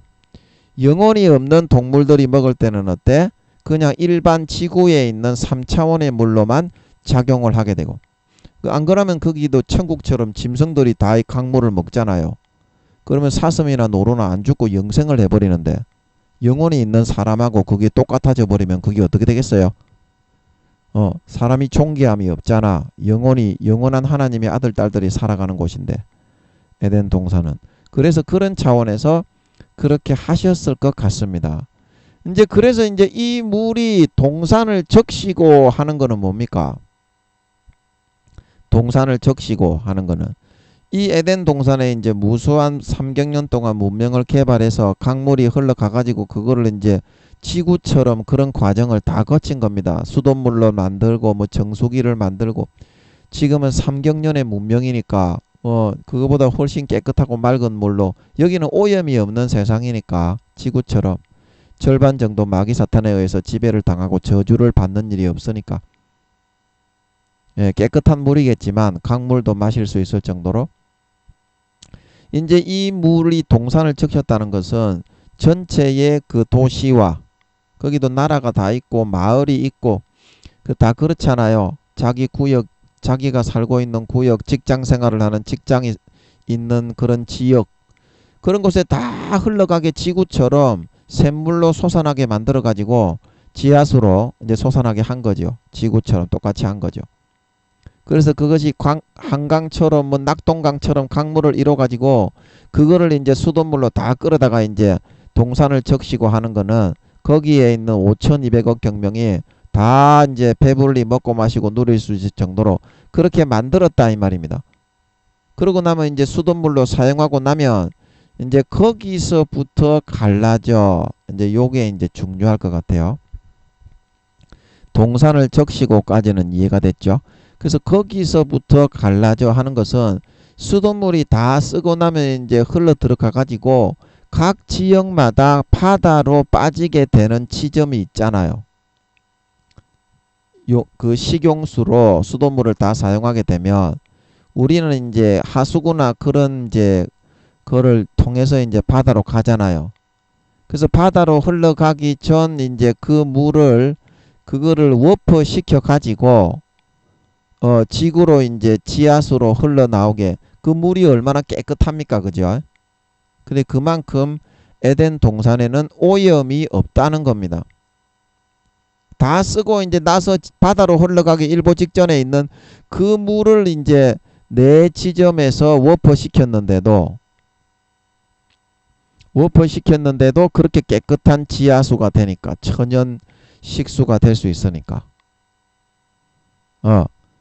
A: 영혼이 없는 동물들이 먹을 때는 어때? 그냥 일반 지구에 있는 3차원의 물로만 작용을 하게 되고 안 그러면 거기도 천국처럼 짐승들이 다 이 강물을 먹잖아요. 그러면 사슴이나 노루나 안 죽고 영생을 해버리는데 영혼이 있는 사람하고 그게 똑같아져 버리면 그게 어떻게 되겠어요? 사람이 존귀함이 없잖아. 영원한 하나님의 아들 딸들이 살아가는 곳인데 에덴 동산은. 그래서 그런 차원에서 그렇게 하셨을 것 같습니다. 이제 그래서 이제 이 물이 동산을 적시고 하는 거는 뭡니까? 동산을 적시고 하는 거는 이 에덴 동산에 이제 무수한 300년 동안 문명을 개발해서 강물이 흘러가 가지고 그거를 이제 지구처럼 그런 과정을 다 거친 겁니다. 수돗물로 만들고 뭐 정수기를 만들고 지금은 300년의 문명이니까 그거보다 훨씬 깨끗하고 맑은 물로 여기는 오염이 없는 세상이니까 지구처럼 절반 정도 마귀 사탄에 의해서 지배를 당하고 저주를 받는 일이 없으니까 깨끗한 물이겠지만 강물도 마실 수 있을 정도로 이제 이 물이 동산을 적셨다는 것은 전체의 그 도시와 거기도 나라가 다 있고 마을이 있고 다 그렇잖아요. 자기 구역 자기가 살고 있는 구역 직장 생활을 하는 직장이 있는 그런 지역 그런 곳에 다 흘러가게 지구처럼 샘물로 솟아나게 만들어 가지고 지하수로 이제 솟아나게 한 거죠. 지구처럼 똑같이 한 거죠. 그래서 그것이 한강처럼 뭐 낙동강처럼 강물을 이뤄 가지고 그거를 이제 수돗물로 다 끌어다가 이제 동산을 적시고 하는 거는 거기에 있는 5,200억 경명이 다 이제 배불리 먹고 마시고 누릴 수 있을 정도로 그렇게 만들었다 이 말입니다. 그러고 나면 이제 수돗물로 사용하고 나면 이제 거기서부터 갈라져. 이제 요게 이제 중요할 것 같아요. 동산을 적시고까지는 이해가 됐죠. 그래서 거기서부터 갈라져 하는 것은 수돗물이 다 쓰고 나면 이제 흘러 들어가 가지고 각 지역마다 바다로 빠지게 되는 지점이 있잖아요. 그 식용수로 수돗물을 다 사용하게 되면 우리는 이제 하수구나 그런 이제 그거를 통해서 이제 바다로 가잖아요. 그래서 바다로 흘러가기 전 이제 그 물을 그거를 워퍼시켜 가지고 지구로 이제 지하수로 흘러나오게 그 물이 얼마나 깨끗합니까? 그죠? 근데 그만큼 에덴 동산에는 오염이 없다는 겁니다. 다 쓰고 이제 나서 바다로 흘러가기 일보 직전에 있는 그 물을 이제 내 지점에서 워퍼시켰는데도 그렇게 깨끗한 지하수가 되니까 천연 식수가 될 수 있으니까.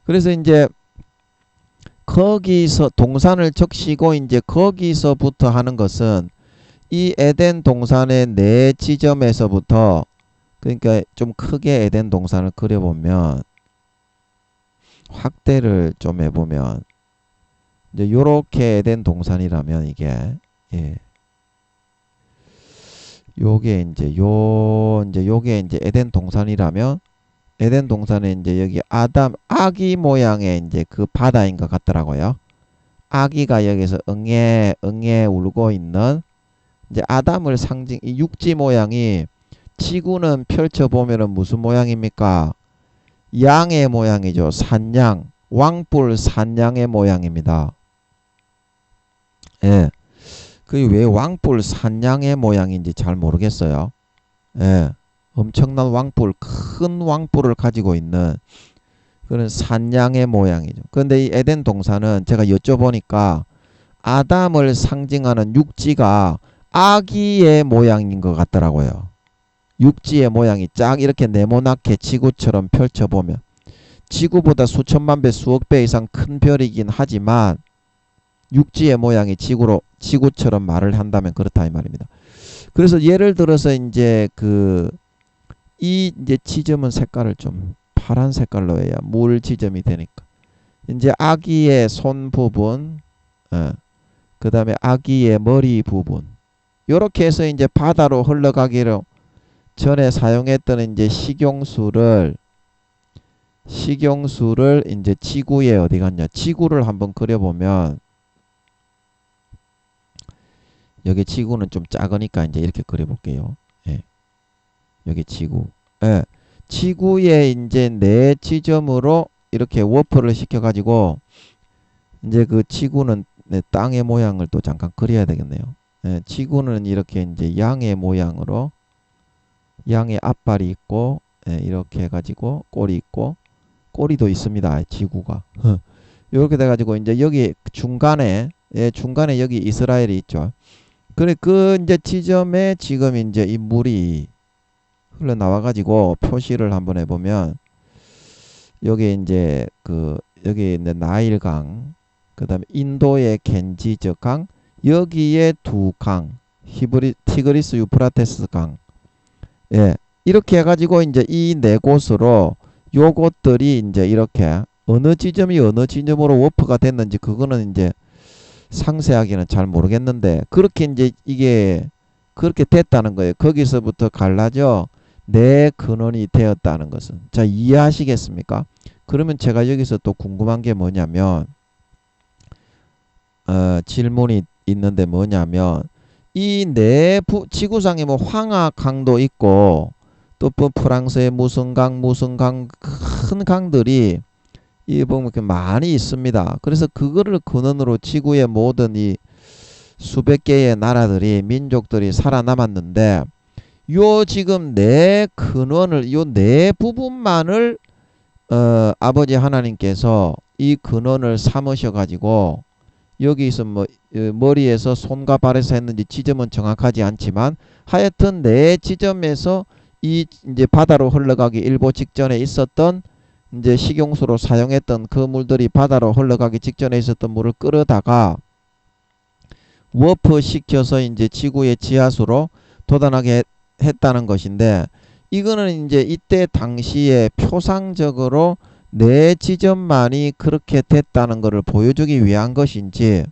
A: 그래서 이제 거기서 동산을 적시고 이제 거기서부터 하는 것은 이 에덴 동산의 내 지점에서부터 그러니까 좀 크게 에덴 동산을 그려보면 확대를 좀 해보면 이제 요렇게 에덴 동산이라면 이게 요게 이제 요게 이제 에덴 동산이라면 에덴 동산에 이제 여기 아기 모양의 이제 그 바다인 것 같더라고요. 아기가 여기서 응애 울고 있는 이제 아담을 이 육지 모양이 지구는 펼쳐 보면은 무슨 모양입니까? 양의 모양이죠. 산양, 왕뿔 산양의 모양입니다. 예. 그게 왜 왕뿔 산양의 모양인지 잘 모르겠어요. 예. 엄청난 큰 왕뿔을 가지고 있는 그런 산양의 모양이죠. 그런데 이 에덴 동산은 제가 여쭤보니까 아담을 상징하는 육지가 아기의 모양인 것 같더라고요. 육지의 모양이 쫙 이렇게 네모나게 지구처럼 펼쳐보면 지구보다 수천만 배, 수억 배 이상 큰 별이긴 하지만 육지의 모양이 지구처럼 말을 한다면 그렇다 이 말입니다. 그래서 예를 들어서 이제 이제 지점은 색깔을 좀 파란 색깔로 해야 물 지점이 되니까 이제 아기의 손 부분, 그 다음에 아기의 머리 부분, 요렇게 해서 이제 바다로 흘러가기로 전에 사용했던 이제 식용수를 이제 지구에 어디 갔냐? 지구를 한번 그려보면 여기 지구는 좀 작으니까 이제 이렇게 그려볼게요. 예. 여기 지구. 예. 지구에 이제 네 지점으로 이렇게 워프를 시켜가지고 이제 그 지구는 땅의 모양을 또 잠깐 그려야 되겠네요. 예. 지구는 이렇게 이제 양의 모양으로 양의 앞발이 있고 이렇게 해가지고 꼬리 있고 꼬리도 있습니다. 지구가 이렇게 돼가지고 이제 여기 중간에 중간에 여기 이스라엘이 있죠. 그래 그 이제 지점에 지금 이제 이 물이 흘러나와가지고 표시를 한번 해보면 여기 이제 여기 있는 나일강, 그 다음에 인도의 겐지저 강, 여기에 두 강, 티그리스 유프라테스 강, 예, 이렇게 해가지고 이제 이 네 곳으로 요것들이 이제 이렇게 어느 지점이 어느 지점으로 워프가 됐는지 그거는 이제 상세하게는 잘 모르겠는데 그렇게 이제 이게 그렇게 됐다는 거예요. 거기서부터 갈라져 내 근원이 되었다는 것은. 자, 이해하시겠습니까? 그러면 제가 여기서 또 궁금한 게 뭐냐면 질문이 있는데 뭐냐면 이 네 지구상에 뭐 황하강도 있고 또 프랑스의 무슨 강 큰 강들이 이 보면 많이 있습니다. 그래서 그거를 근원으로 지구의 모든 이 수백 개의 나라들이 민족들이 살아남았는데 요 지금 네 근원을 요 네 부분만을 아버지 하나님께서 이 근원을 삼으셔 가지고 여기서 뭐 머리에서 손과 발에서 했는지 지점은 정확하지 않지만 하여튼 네 지점에서 이 이제 바다로 흘러가기 일보 직전에 있었던 이제 식용수로 사용했던 그 물들이 바다로 흘러가기 직전에 있었던 물을 끌어다가 워프 시켜서 이제 지구의 지하수로 도달하게 했다는 것인데 이거는 이제 이때 당시에 표상적으로 네 지점만이 그렇게 됐다는 것을 보여주기 위한 것인지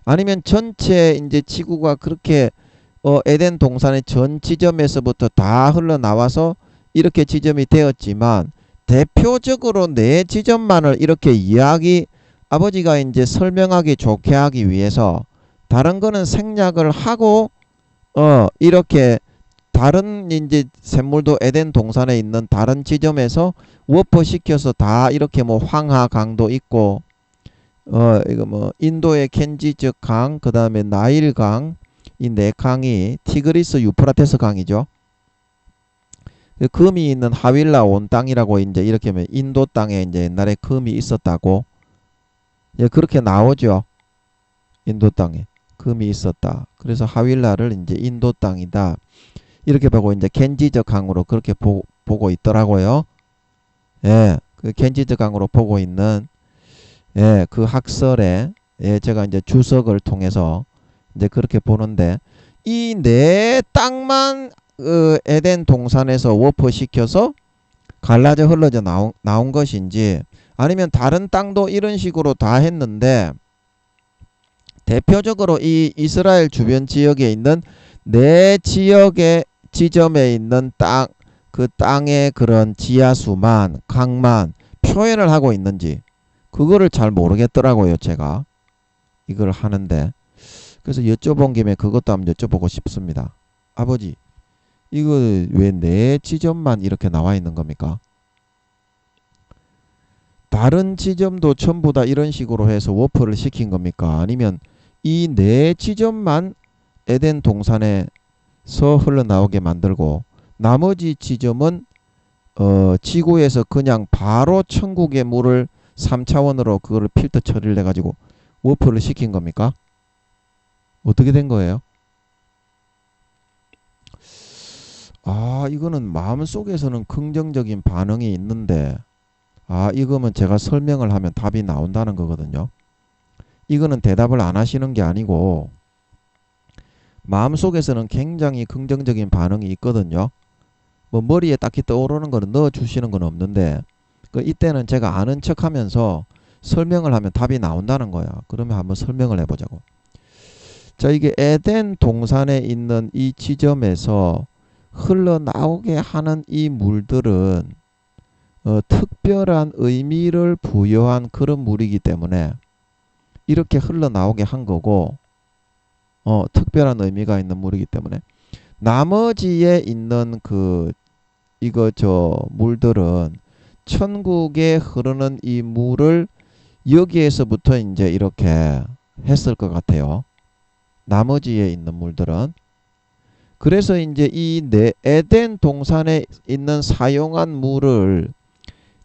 A: 아니면 전체 이제 지구가 그렇게 에덴 동산의 전 지점에서부터 다 흘러나와서 이렇게 지점이 되었지만 대표적으로 네 지점만을 이렇게 아버지가 이제 설명하기 좋게 하기 위해서 다른 거는 생략을 하고 이렇게 다른 이제 샘물도 에덴 동산에 있는 다른 지점에서 워프 시켜서 다 이렇게 뭐 황하강도 있고 이거 뭐 인도의 켄지즈 강, 그 다음에 나일강, 이 네 강이 티그리스 유프라테스 강이죠. 금이 있는 하윌라 온 땅이라고 이제 이렇게 하면 인도 땅에 이제 옛날에 금이 있었다고 예, 그렇게 나오죠. 인도 땅에 금이 있었다. 그래서 하윌라를 이제 인도 땅이다. 이렇게 보고 이제 겐지저 강으로 그렇게 보고 있더라고요. 예, 그 겐지저 강으로 보고 있는 예, 그 학설에 예, 제가 이제 주석을 통해서 이제 그렇게 보는데 이 네 땅만 에덴 동산에서 워프 시켜서 갈라져 흘러져 나온 것인지 아니면 다른 땅도 이런 식으로 다 했는데 대표적으로 이 이스라엘 주변 지역에 있는 네 지역의 지점에 있는 그 땅의 그런 지하수만 강만 표현을 하고 있는지 그거를 잘 모르겠더라고요. 제가 이걸 하는데 그래서 여쭤본 김에 그것도 한번 여쭤보고 싶습니다. 아버지 이거 왜 네 지점만 이렇게 나와 있는 겁니까? 다른 지점도 전부 다 이런 식으로 해서 워프를 시킨 겁니까? 아니면 이 네 지점만 에덴 동산에서 흘러나오게 만들고 나머지 지점은 지구에서 그냥 바로 천국의 물을 3차원으로 그거를 필터 처리를 해가지고 워프를 시킨 겁니까? 어떻게 된 거예요? 이거는 마음속에서는 긍정적인 반응이 있는데 이거면 제가 설명을 하면 답이 나온다는 거거든요. 이거는 대답을 안 하시는 게 아니고 마음속에서는 굉장히 긍정적인 반응이 있거든요. 뭐 머리에 딱히 떠오르는 거는 넣어 주시는 건 없는데 이때는 제가 아는 척 하면서 설명을 하면 답이 나온다는 거야. 그러면 한번 설명을 해보자고. 자, 이게 에덴 동산에 있는 이 지점에서 흘러나오게 하는 이 물들은 특별한 의미를 부여한 그런 물이기 때문에 이렇게 흘러나오게 한 거고 특별한 의미가 있는 물이기 때문에 나머지에 있는 물들은 천국에 흐르는 이 물을 여기에서부터 이제 이렇게 했을 것 같아요. 나머지에 있는 물들은. 그래서 이제 이 에덴 동산에 있는 사용한 물을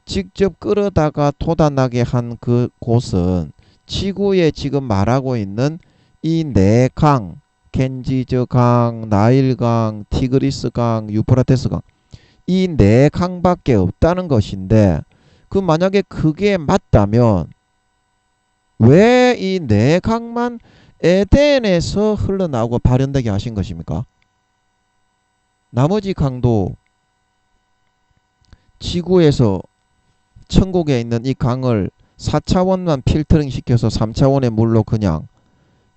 A: 직접 끌어다가 돋아나게 한 그 곳은 지구에 지금 말하고 있는 이 네 강, 겐지즈 강, 나일 강, 티그리스 강, 유프라테스 강, 이 네 강밖에 없다는 것인데 만약에 그게 맞다면 왜 이 네 강만 에덴에서 흘러나오고 발현되게 하신 것입니까? 나머지 강도 지구에서 천국에 있는 이 강을 4차원만 필터링 시켜서 3차원의 물로 그냥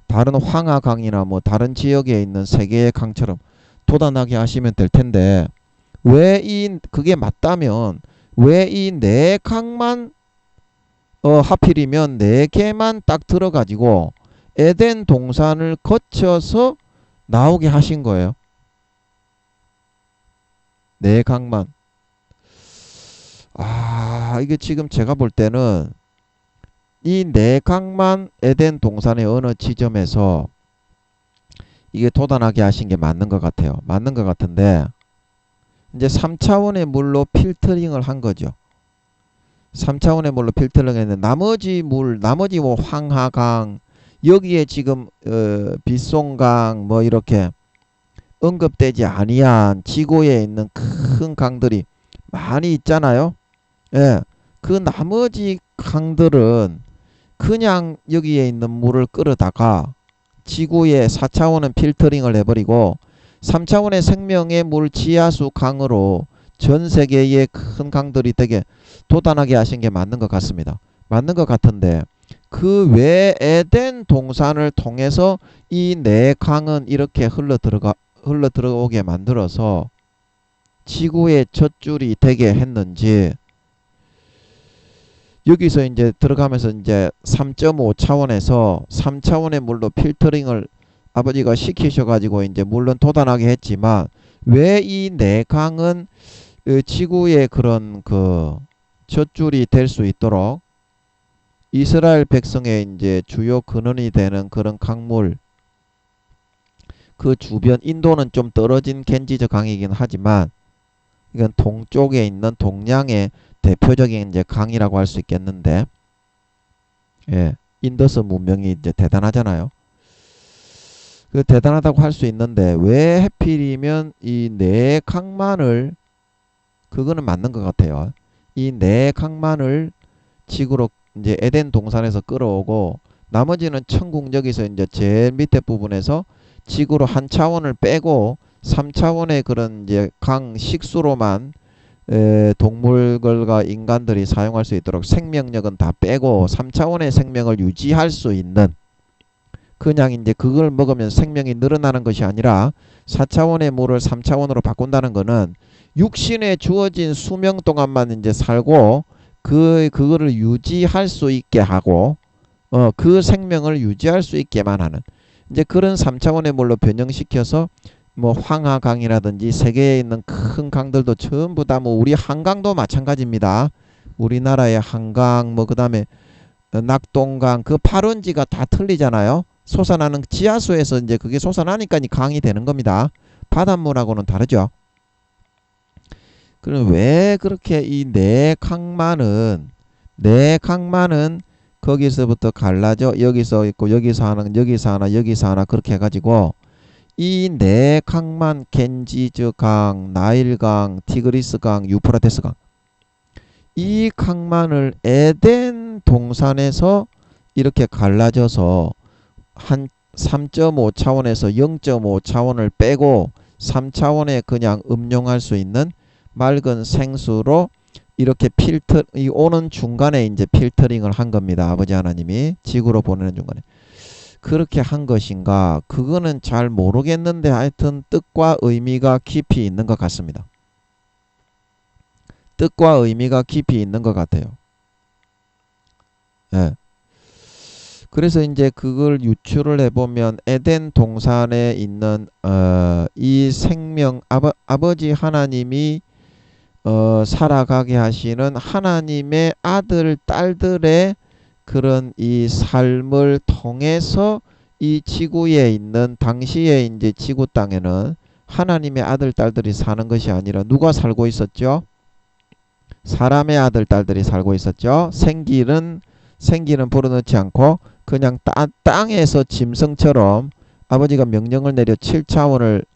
A: 다른 황하강이나 뭐 다른 지역에 있는 세 개의 강처럼 돋아나게 하시면 될 텐데 그게 맞다면 왜 이 네 강만 하필이면 네 개만 딱 들어가지고 에덴 동산을 거쳐서 나오게 하신 거예요. 네 강만. 이게 지금 제가 볼 때는 이 네 강만 에덴 동산의 어느 지점에서 이게 돋아나게 하신 게 맞는 것 같아요. 맞는 것 같은데 이제 3차원의 물로 필터링을 한 거죠. 3차원의 물로 필터링 했는데 나머지 뭐 황하강, 여기에 지금 빗송강 뭐 이렇게 언급되지 아니한 지구에 있는 큰 강들이 많이 있잖아요. 예, 그 나머지 강들은 그냥 여기에 있는 물을 끌어다가 지구에 4차원은 필터링을 해버리고 3차원의 생명의 물 지하수 강으로 전 세계의 큰 강들이 되게 돋아나게 하신 게 맞는 것 같습니다. 맞는 것 같은데 그 외 에덴 동산을 통해서 이 네 강은 이렇게 흘러 들어오게 만들어서 지구의 젖줄이 되게 했는지 여기서 이제 들어가면서 이제 3.5차원에서 3차원의 물로 필터링을 아버지가 시키셔가지고 이제 물론 돋아나게 했지만 왜 이 네 강은 지구의 그런 젖줄이 될 수 있도록 이스라엘 백성의 이제 주요 근원이 되는 그런 강물 그 주변 인도는 좀 떨어진 겐지저 강이긴 하지만 이건 동쪽에 있는 동양의 대표적인 이제 강이라고 할 수 있겠는데 예, 인더스 문명이 이제 대단하잖아요. 그 대단하다고 할 수 있는데 왜 하필이면 이 네 강만을 그거는 맞는 것 같아요. 이 네 강만을 지구로 이제 에덴 동산에서 끌어오고 나머지는 천국 여기서 이제 제일 밑에 부분에서 지구로 한 차원을 빼고 3차원의 그런 이제 강 식수로만 동물들과 인간들이 사용할 수 있도록 생명력은 다 빼고 3차원의 생명을 유지할 수 있는 그냥 이제 그걸 먹으면 생명이 늘어나는 것이 아니라 4차원의 물을 3차원으로 바꾼다는 거는 육신에 주어진 수명 동안만 이제 살고 그거를 유지할 수 있게 하고 그 생명을 유지할 수 있게만 하는 이제 그런 3차원의 물로 변형시켜서 뭐 황하강이라든지 세계에 있는 큰 강들도 전부 다 뭐 우리 한강도 마찬가지입니다. 우리나라의 한강 뭐 그다음에 낙동강 그 발원지가 다 틀리잖아요. 솟아나는 지하수에서 이제 그게 솟아나니까 강이 되는 겁니다. 바닷물하고는 다르죠. 그럼 왜 그렇게 이 네 강만은 거기서부터 갈라져 여기서 있고 여기서 하나 여기서 하나 여기서 하나 그렇게 해가지고 이 네 강만 겐지즈 강, 나일강, 티그리스 강, 유프라테스 강, 이 강만을 에덴 동산에서 이렇게 갈라져서 한 3.5 차원에서 0.5 차원을 빼고 3차원에 그냥 음용할 수 있는 맑은 생수로 이렇게 이 오는 중간에 이제 필터링을 한 겁니다. 아버지 하나님이 지구로 보내는 중간에. 그렇게 한 것인가? 그거는 잘 모르겠는데 하여튼 뜻과 의미가 깊이 있는 것 같습니다. 뜻과 의미가 깊이 있는 것 같아요. 예. 그래서 이제 그걸 유추를 해보면 에덴 동산에 있는 이 생명 아버지 하나님이 살아가게 하시는 하나님의 아들 딸들의 그런 이 삶을 통해서 이 지구에 있는 당시에 이제 지구 땅에는 하나님의 아들 딸들이 사는 것이 아니라 누가 살고 있었죠? 사람의 아들 딸들이 살고 있었죠. 생기는 불어넣지 않고 그냥 땅에서 짐승처럼 아버지가 명령을 내려 7차원을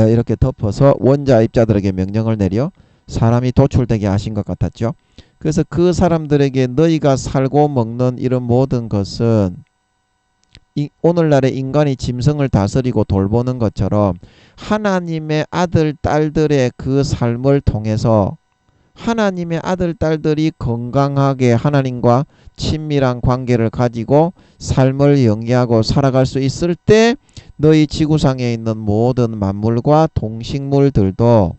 A: 이렇게 덮어서 원자 입자들에게 명령을 내려 사람이 도출되게 하신 것 같았죠. 그래서 그 사람들에게 너희가 살고 먹는 이런 모든 것은 오늘날의 인간이 짐승을 다스리고 돌보는 것처럼 하나님의 아들 딸들의 그 삶을 통해서 하나님의 아들 딸들이 건강하게 하나님과 친밀한 관계를 가지고 삶을 영위하고 살아갈 수 있을 때 너희 지구상에 있는 모든 만물과 동식물들도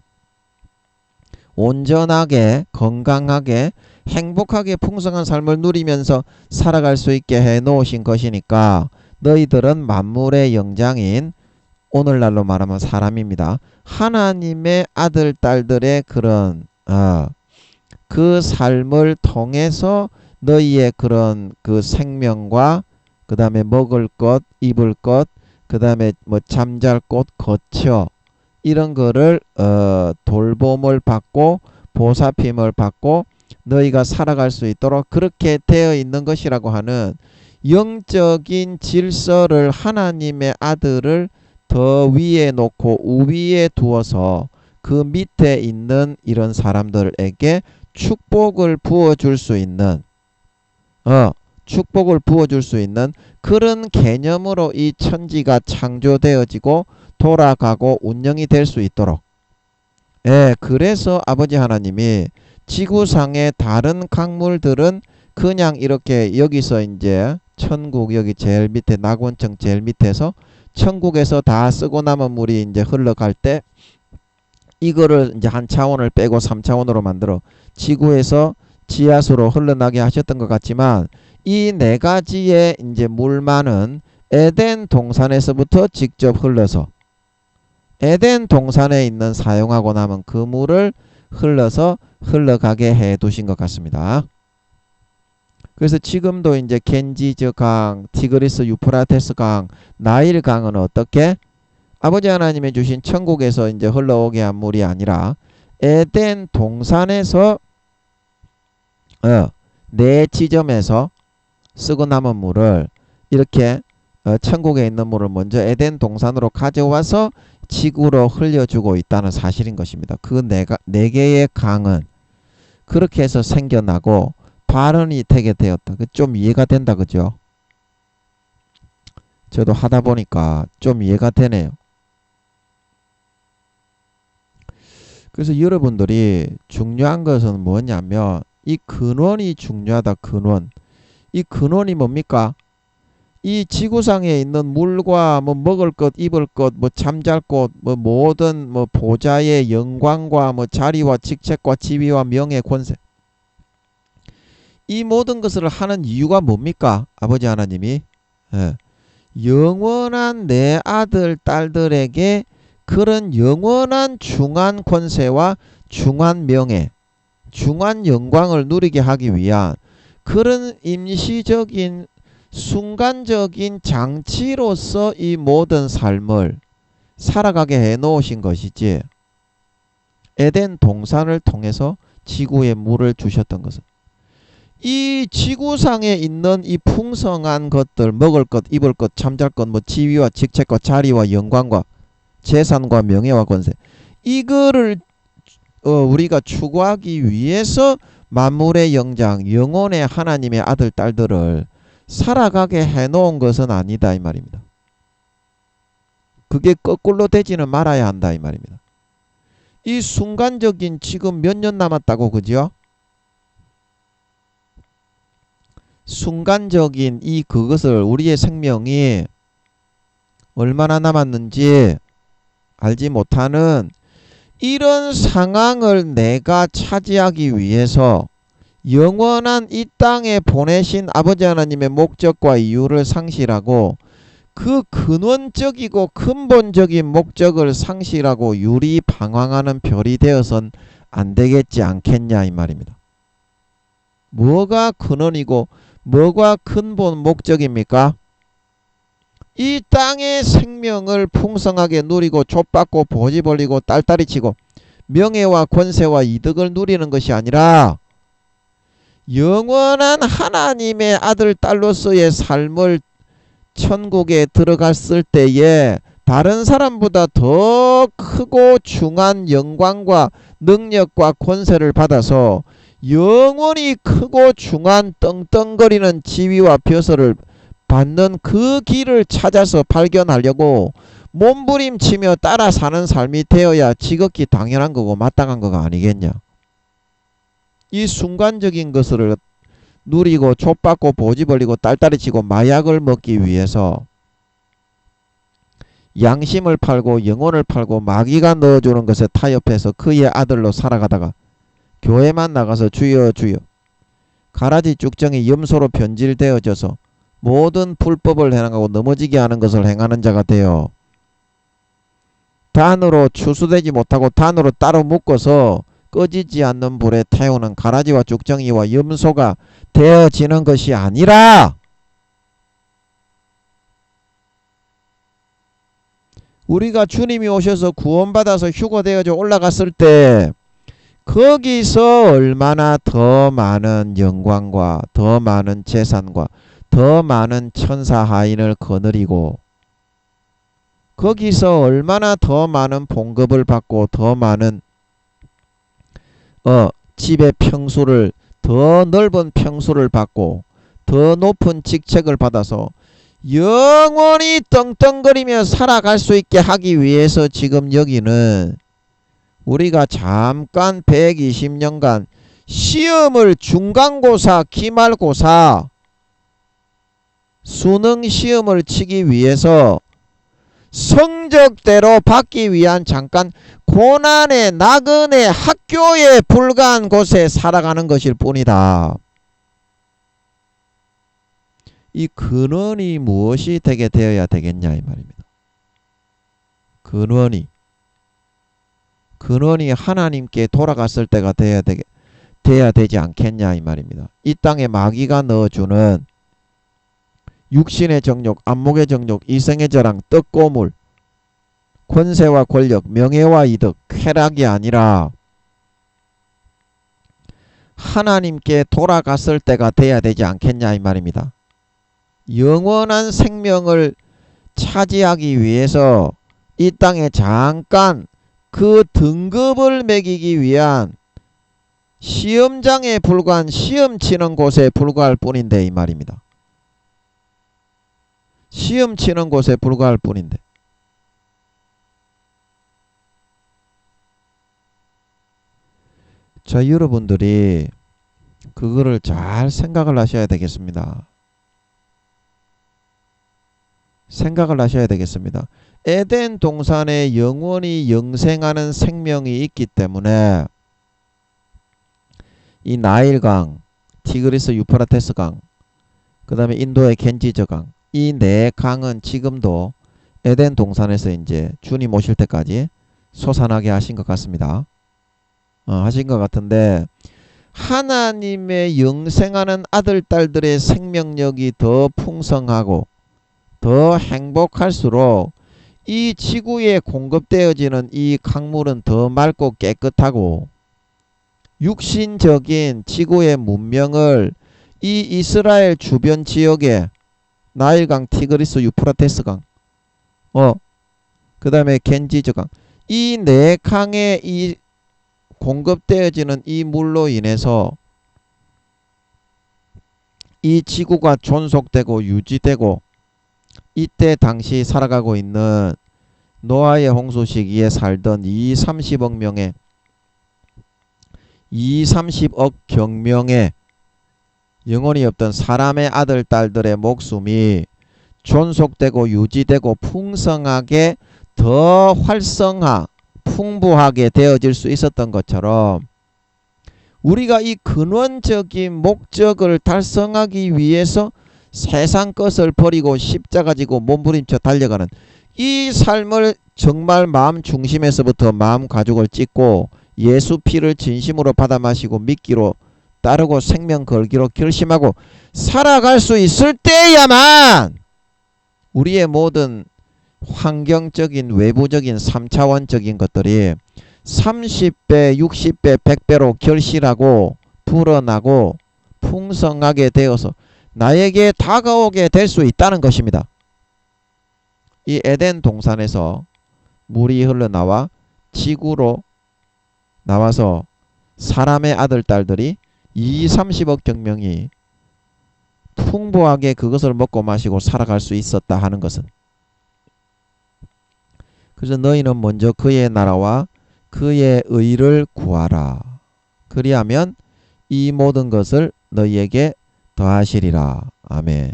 A: 온전하게 건강하게 행복하게 풍성한 삶을 누리면서 살아갈 수 있게 해 놓으신 것이니까 너희들은 만물의 영장인 오늘날로 말하면 사람입니다. 하나님의 아들 딸들의 그런 그 삶을 통해서 너희의 그런 그 생명과 그 다음에 먹을 것, 입을 것, 그 다음에 뭐 잠잘 곳, 거처 이런 거를 돌봄을 받고 보살핌을 받고 너희가 살아갈 수 있도록 그렇게 되어 있는 것이라고 하는 영적인 질서를 하나님의 아들을 더 위에 놓고 우위에 두어서 그 밑에 있는 이런 사람들에게 축복을 부어줄 수 있는 그런 개념으로 이 천지가 창조되어지고 돌아가고 운영이 될 수 있도록 그래서 아버지 하나님이 지구상의 다른 강물들은 그냥 이렇게 여기서 이제 천국 여기 제일 밑에 낙원청 제일 밑에서 천국에서 다 쓰고 남은 물이 이제 흘러갈 때 이거를 이제 한 차원을 빼고 3차원으로 만들어 지구에서 지하수로 흘러나게 하셨던 것 같지만 이 네 가지의 이제 물만은 에덴 동산에서부터 직접 흘러서 에덴 동산에 있는 사용하고 남은 그 물을 흘러서 흘러가게 해 두신 것 같습니다. 그래서 지금도 이제 겐지즈 강, 티그리스 유프라테스 강, 나일 강은 어떻게? 아버지 하나님이 주신 천국에서 이제 흘러오게 한 물이 아니라 에덴 동산에서 네 지점에서 쓰고 남은 물을 이렇게 천국에 있는 물을 먼저 에덴 동산으로 가져와서 지구로 흘려주고 있다는 사실인 것입니다. 그 네 개의 강은 그렇게 해서 생겨나고 발원이 되게 되었다. 좀 이해가 된다, 그죠? 저도 하다 보니까 좀 이해가 되네요. 그래서 여러분들이 중요한 것은 뭐냐면 이 근원이 중요하다. 근원. 이 근원이 뭡니까? 이 지구상에 있는 물과 뭐 먹을 것, 입을 것, 뭐 잠잘 곳, 뭐 모든 뭐 보좌의 영광과 뭐 자리와 직책과 지위와 명예, 권세. 이 모든 것을 하는 이유가 뭡니까? 아버지 하나님이 영원한 내 아들 딸들에게 그런 영원한 중한 권세와 중한 명예, 중한 영광을 누리게 하기 위한 그런 임시적인 순간적인 장치로서 이 모든 삶을 살아가게 해 놓으신 것이지 에덴 동산을 통해서 지구에 물을 주셨던 것은 이 지구상에 있는 이 풍성한 것들 먹을 것, 입을 것, 잠잘 것, 뭐 지위와 직책과 자리와 영광과 재산과 명예와 권세. 이거를 우리가 추구하기 위해서 만물의 영장, 영혼의 하나님의 아들, 딸들을 살아가게 해놓은 것은 아니다 이 말입니다. 그게 거꾸로 되지는 말아야 한다 이 말입니다. 이 순간적인 지금 몇 년 남았다고 그죠? 순간적인 이 그것을 우리의 생명이 얼마나 남았는지 알지 못하는 이런 상황을 내가 차지하기 위해서 영원한 이 땅에 보내신 아버지 하나님의 목적과 이유를 상실하고 그 근원적이고 근본적인 목적을 상실하고 유리방황하는 별이 되어선 안 되겠지 않겠냐 이 말입니다. 뭐가 근원이고 뭐가 근본 목적입니까? 이 땅의 생명을 풍성하게 누리고 족받고 보지 벌리고 딸딸이 치고 명예와 권세와 이득을 누리는 것이 아니라 영원한 하나님의 아들 딸로서의 삶을 천국에 들어갔을 때에 다른 사람보다 더 크고 중한 영광과 능력과 권세를 받아서 영원히 크고 중한 떵떵거리는 지위와 벼슬을 받는 그 길을 찾아서 발견하려고 몸부림치며 따라 사는 삶이 되어야 지극히 당연한 거고 마땅한 거가 아니겠냐. 이 순간적인 것을 누리고 족받고 보지 벌리고 딸딸이 치고 마약을 먹기 위해서 양심을 팔고 영혼을 팔고 마귀가 넣어주는 것에 타협해서 그의 아들로 살아가다가 교회만 나가서 주여 주여 가라지 쭉정이 염소로 변질되어져서 모든 불법을 행하고 넘어지게 하는 것을 행하는 자가 되어 단으로 추수되지 못하고 단으로 따로 묶어서 꺼지지 않는 불에 태우는 가라지와 쭉정이와 염소가 되어지는 것이 아니라 우리가 주님이 오셔서 구원받아서 휴거되어져 올라갔을 때 거기서 얼마나 더 많은 영광과 더 많은 재산과 더 많은 천사 하인을 거느리고 거기서 얼마나 더 많은 봉급을 받고 더 많은 집의 평수를 더 넓은 평수를 받고 더 높은 직책을 받아서 영원히 떵떵거리며 살아갈 수 있게 하기 위해서 지금 여기는 우리가 잠깐 120년간 시험을 중간고사, 기말고사, 수능 시험을 치기 위해서 성적대로 받기 위한 잠깐 고난의 나그네 학교에 불과한 곳에 살아가는 것일 뿐이다. 이 근원이 무엇이 되게 되어야 되겠냐 이 말입니다. 근원이 하나님께 돌아갔을 때가 돼야 되지 않겠냐 이 말입니다. 이 땅에 마귀가 넣어주는 육신의 정욕, 안목의 정욕, 이생의 자랑, 떡고물, 권세와 권력, 명예와 이득, 쾌락이 아니라 하나님께 돌아갔을 때가 돼야 되지 않겠냐 이 말입니다. 영원한 생명을 차지하기 위해서 이 땅에 잠깐 그 등급을 매기기 위한 시험장에 불과한 시험 치는 곳에 불과할 뿐인데 이 말입니다. 시험 치는 곳에 불과할 뿐인데 자 여러분들이 그거를 잘 생각을 하셔야 되겠습니다. 생각을 하셔야 되겠습니다. 에덴 동산에 영원히 영생하는 생명이 있기 때문에 이 나일강, 티그리스 유프라테스강, 그 다음에 인도의 겐지저강 이 네 강은 지금도 에덴 동산에서 이제 주님 오실 때까지 솟아나게 하신 것 같습니다. 하신 것 같은데 하나님의 영생하는 아들 딸들의 생명력이 더 풍성하고 더 행복할수록 이 지구에 공급되어지는 이 강물은 더 맑고 깨끗하고 육신적인 지구의 문명을 이 이스라엘 주변 지역에 나일강, 티그리스, 유프라테스강 그 다음에 겐지저강. 이 네 강에 이 공급되어지는 이 물로 인해서 이 지구가 존속되고 유지되고, 이때 당시 살아가고 있는 노아의 홍수 시기에 살던 30억 경명의 영혼이 없던 사람의 아들 딸들의 목숨이 존속되고 유지되고 풍성하게 더 풍부하게 되어질 수 있었던 것처럼, 우리가 이 근원적인 목적을 달성하기 위해서 세상 것을 버리고 십자가 지고 몸부림쳐 달려가는 이 삶을 정말 마음 중심에서부터 마음 가죽을 찢고 예수 피를 진심으로 받아 마시고 믿기로 따르고 생명 걸기로 결심하고 살아갈 수 있을 때야만 우리의 모든 환경적인 외부적인 3차원적인 것들이 30배, 60배, 100배로 결실하고 불어나고 풍성하게 되어서 나에게 다가오게 될 수 있다는 것입니다. 이 에덴 동산에서 물이 흘러나와 지구로 나와서 사람의 아들 딸들이 30억 경명이 풍부하게 그것을 먹고 마시고 살아갈 수 있었다 하는 것은, 그래서 너희는 먼저 그의 나라와 그의 의를 구하라. 그리하면 이 모든 것을 너희에게 더하시리라. 아멘.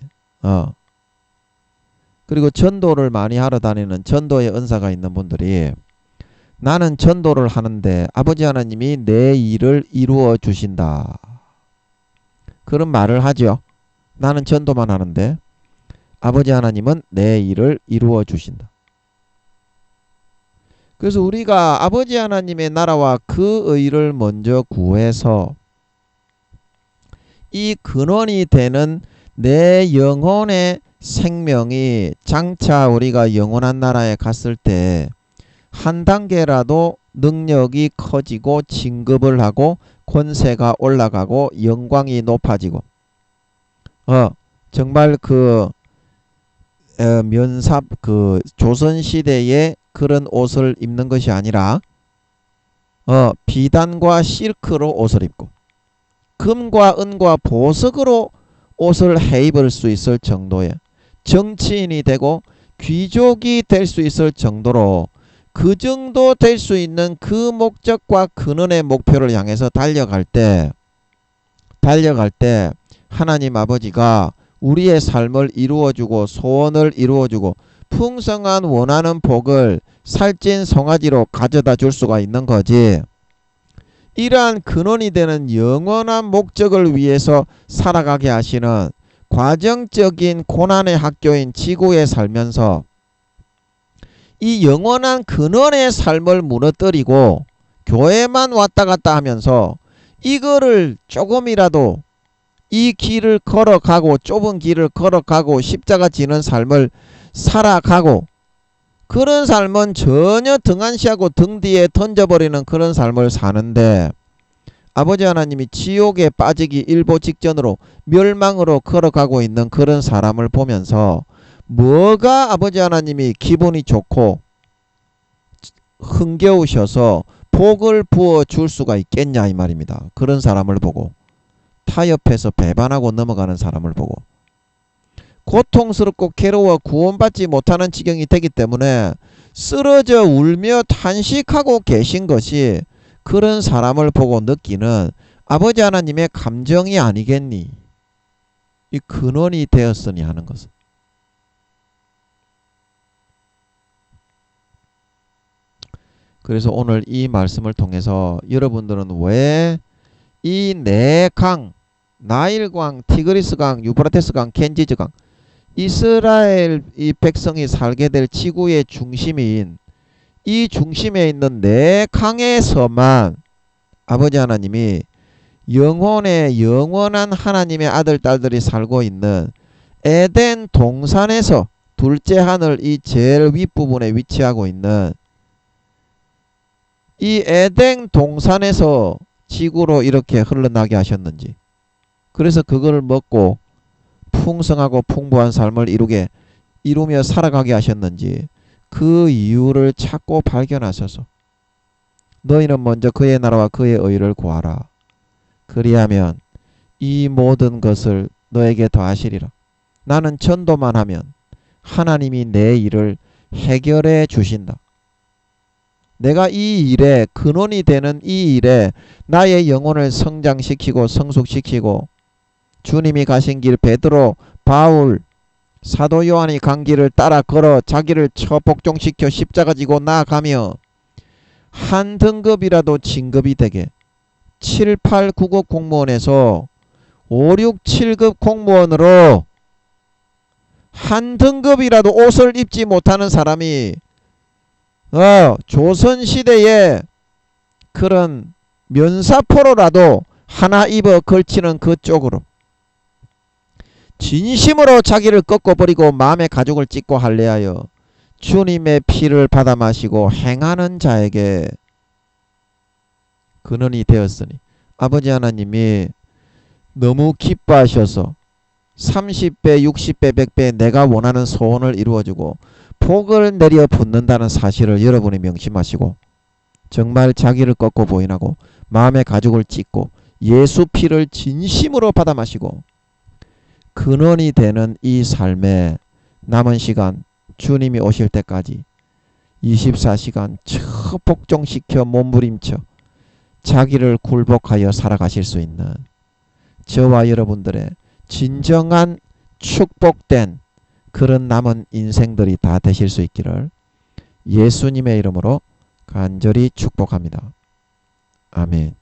A: 그리고 전도를 많이 하러 다니는 전도의 은사가 있는 분들이, 나는 전도를 하는데 아버지 하나님이 내 일을 이루어 주신다, 그런 말을 하죠. 나는 전도만 하는데 아버지 하나님은 내 일을 이루어 주신다. 그래서 우리가 아버지 하나님의 나라와 그 의를 먼저 구해서 이 근원이 되는 내 영혼의 생명이 장차 우리가 영원한 나라에 갔을 때 한 단계라도 능력이 커지고 진급을 하고 권세가 올라가고 영광이 높아지고, 정말 면삽 조선시대의 그런 옷을 입는 것이 아니라 비단과 실크로 옷을 입고 금과 은과 보석으로 옷을 해입을 수 있을 정도의 정치인이 되고 귀족이 될 수 있을 정도로, 그 정도 될 수 있는 그 목적과 근원의 목표를 향해서 달려갈 때 하나님 아버지가 우리의 삶을 이루어주고 소원을 이루어주고 풍성한 원하는 복을 살찐 송아지로 가져다 줄 수가 있는 거지. 이러한 근원이 되는 영원한 목적을 위해서 살아가게 하시는 과정적인 고난의 학교인 지구에 살면서 이 영원한 근원의 삶을 무너뜨리고 교회만 왔다 갔다 하면서 이거를 조금이라도 이 길을 걸어가고 좁은 길을 걸어가고 십자가 지는 삶을 살아가고, 그런 삶은 전혀 등한시하고 등 뒤에 던져버리는 그런 삶을 사는데, 아버지 하나님이 지옥에 빠지기 일보 직전으로 멸망으로 걸어가고 있는 그런 사람을 보면서 뭐가 아버지 하나님이 기분이 좋고 흥겨우셔서 복을 부어 줄 수가 있겠냐 이 말입니다. 그런 사람을 보고, 타협해서 배반하고 넘어가는 사람을 보고, 고통스럽고 괴로워 구원받지 못하는 지경이 되기 때문에 쓰러져 울며 탄식하고 계신 것이 그런 사람을 보고 느끼는 아버지 하나님의 감정이 아니겠니? 이 근원이 되었으니 하는 것은. 그래서 오늘 이 말씀을 통해서 여러분들은 왜 이 네 강, 나일강, 티그리스강, 유브라테스강, 겐지즈강, 이스라엘 이 백성이 살게 될 지구의 중심인 이 중심에 있는 네 강에서만 아버지 하나님이 영혼의 영원한 하나님의 아들 딸들이 살고 있는 에덴 동산에서 둘째 하늘 이 제일 윗부분에 위치하고 있는 이 에덴 동산에서 지구로 이렇게 흘러나게 하셨는지, 그래서 그걸 먹고 풍성하고 풍부한 삶을 이루며 살아가게 하셨는지, 그 이유를 찾고 발견하소서. 너희는 먼저 그의 나라와 그의 의를 구하라. 그리하면 이 모든 것을 너에게 더하시리라. 나는 전도만 하면 하나님이 내 일을 해결해 주신다. 내가 이 일에 근원이 되는 이 일에 나의 영혼을 성장시키고 성숙시키고 주님이 가신 길 베드로, 바울, 사도 요한이 간 길을 따라 걸어 자기를 처복종시켜 십자가 지고 나아가며 한 등급이라도 진급이 되게 7, 8, 9급 공무원에서 5, 6, 7급 공무원으로 한 등급이라도 옷을 입지 못하는 사람이 조선시대에 그런 면사포로라도 하나 입어 걸치는 그쪽으로 진심으로 자기를 꺾어버리고 마음의 가죽을 찢고 할례하여 주님의 피를 받아 마시고 행하는 자에게 근원이 되었으니 아버지 하나님이 너무 기뻐하셔서 30배, 60배, 100배 내가 원하는 소원을 이루어주고 복을 내려 붓는다는 사실을 여러분이 명심하시고 정말 자기를 꺾고 보인하고 마음의 가죽을 찢고 예수 피를 진심으로 받아 마시고 근원이 되는 이 삶에 남은 시간 주님이 오실 때까지 24시간 복종시켜 몸부림쳐 자기를 굴복하여 살아가실 수 있는 저와 여러분들의 진정한 축복된 그런 남은 인생들이 다 되실 수 있기를 예수님의 이름으로 간절히 축복합니다. 아멘.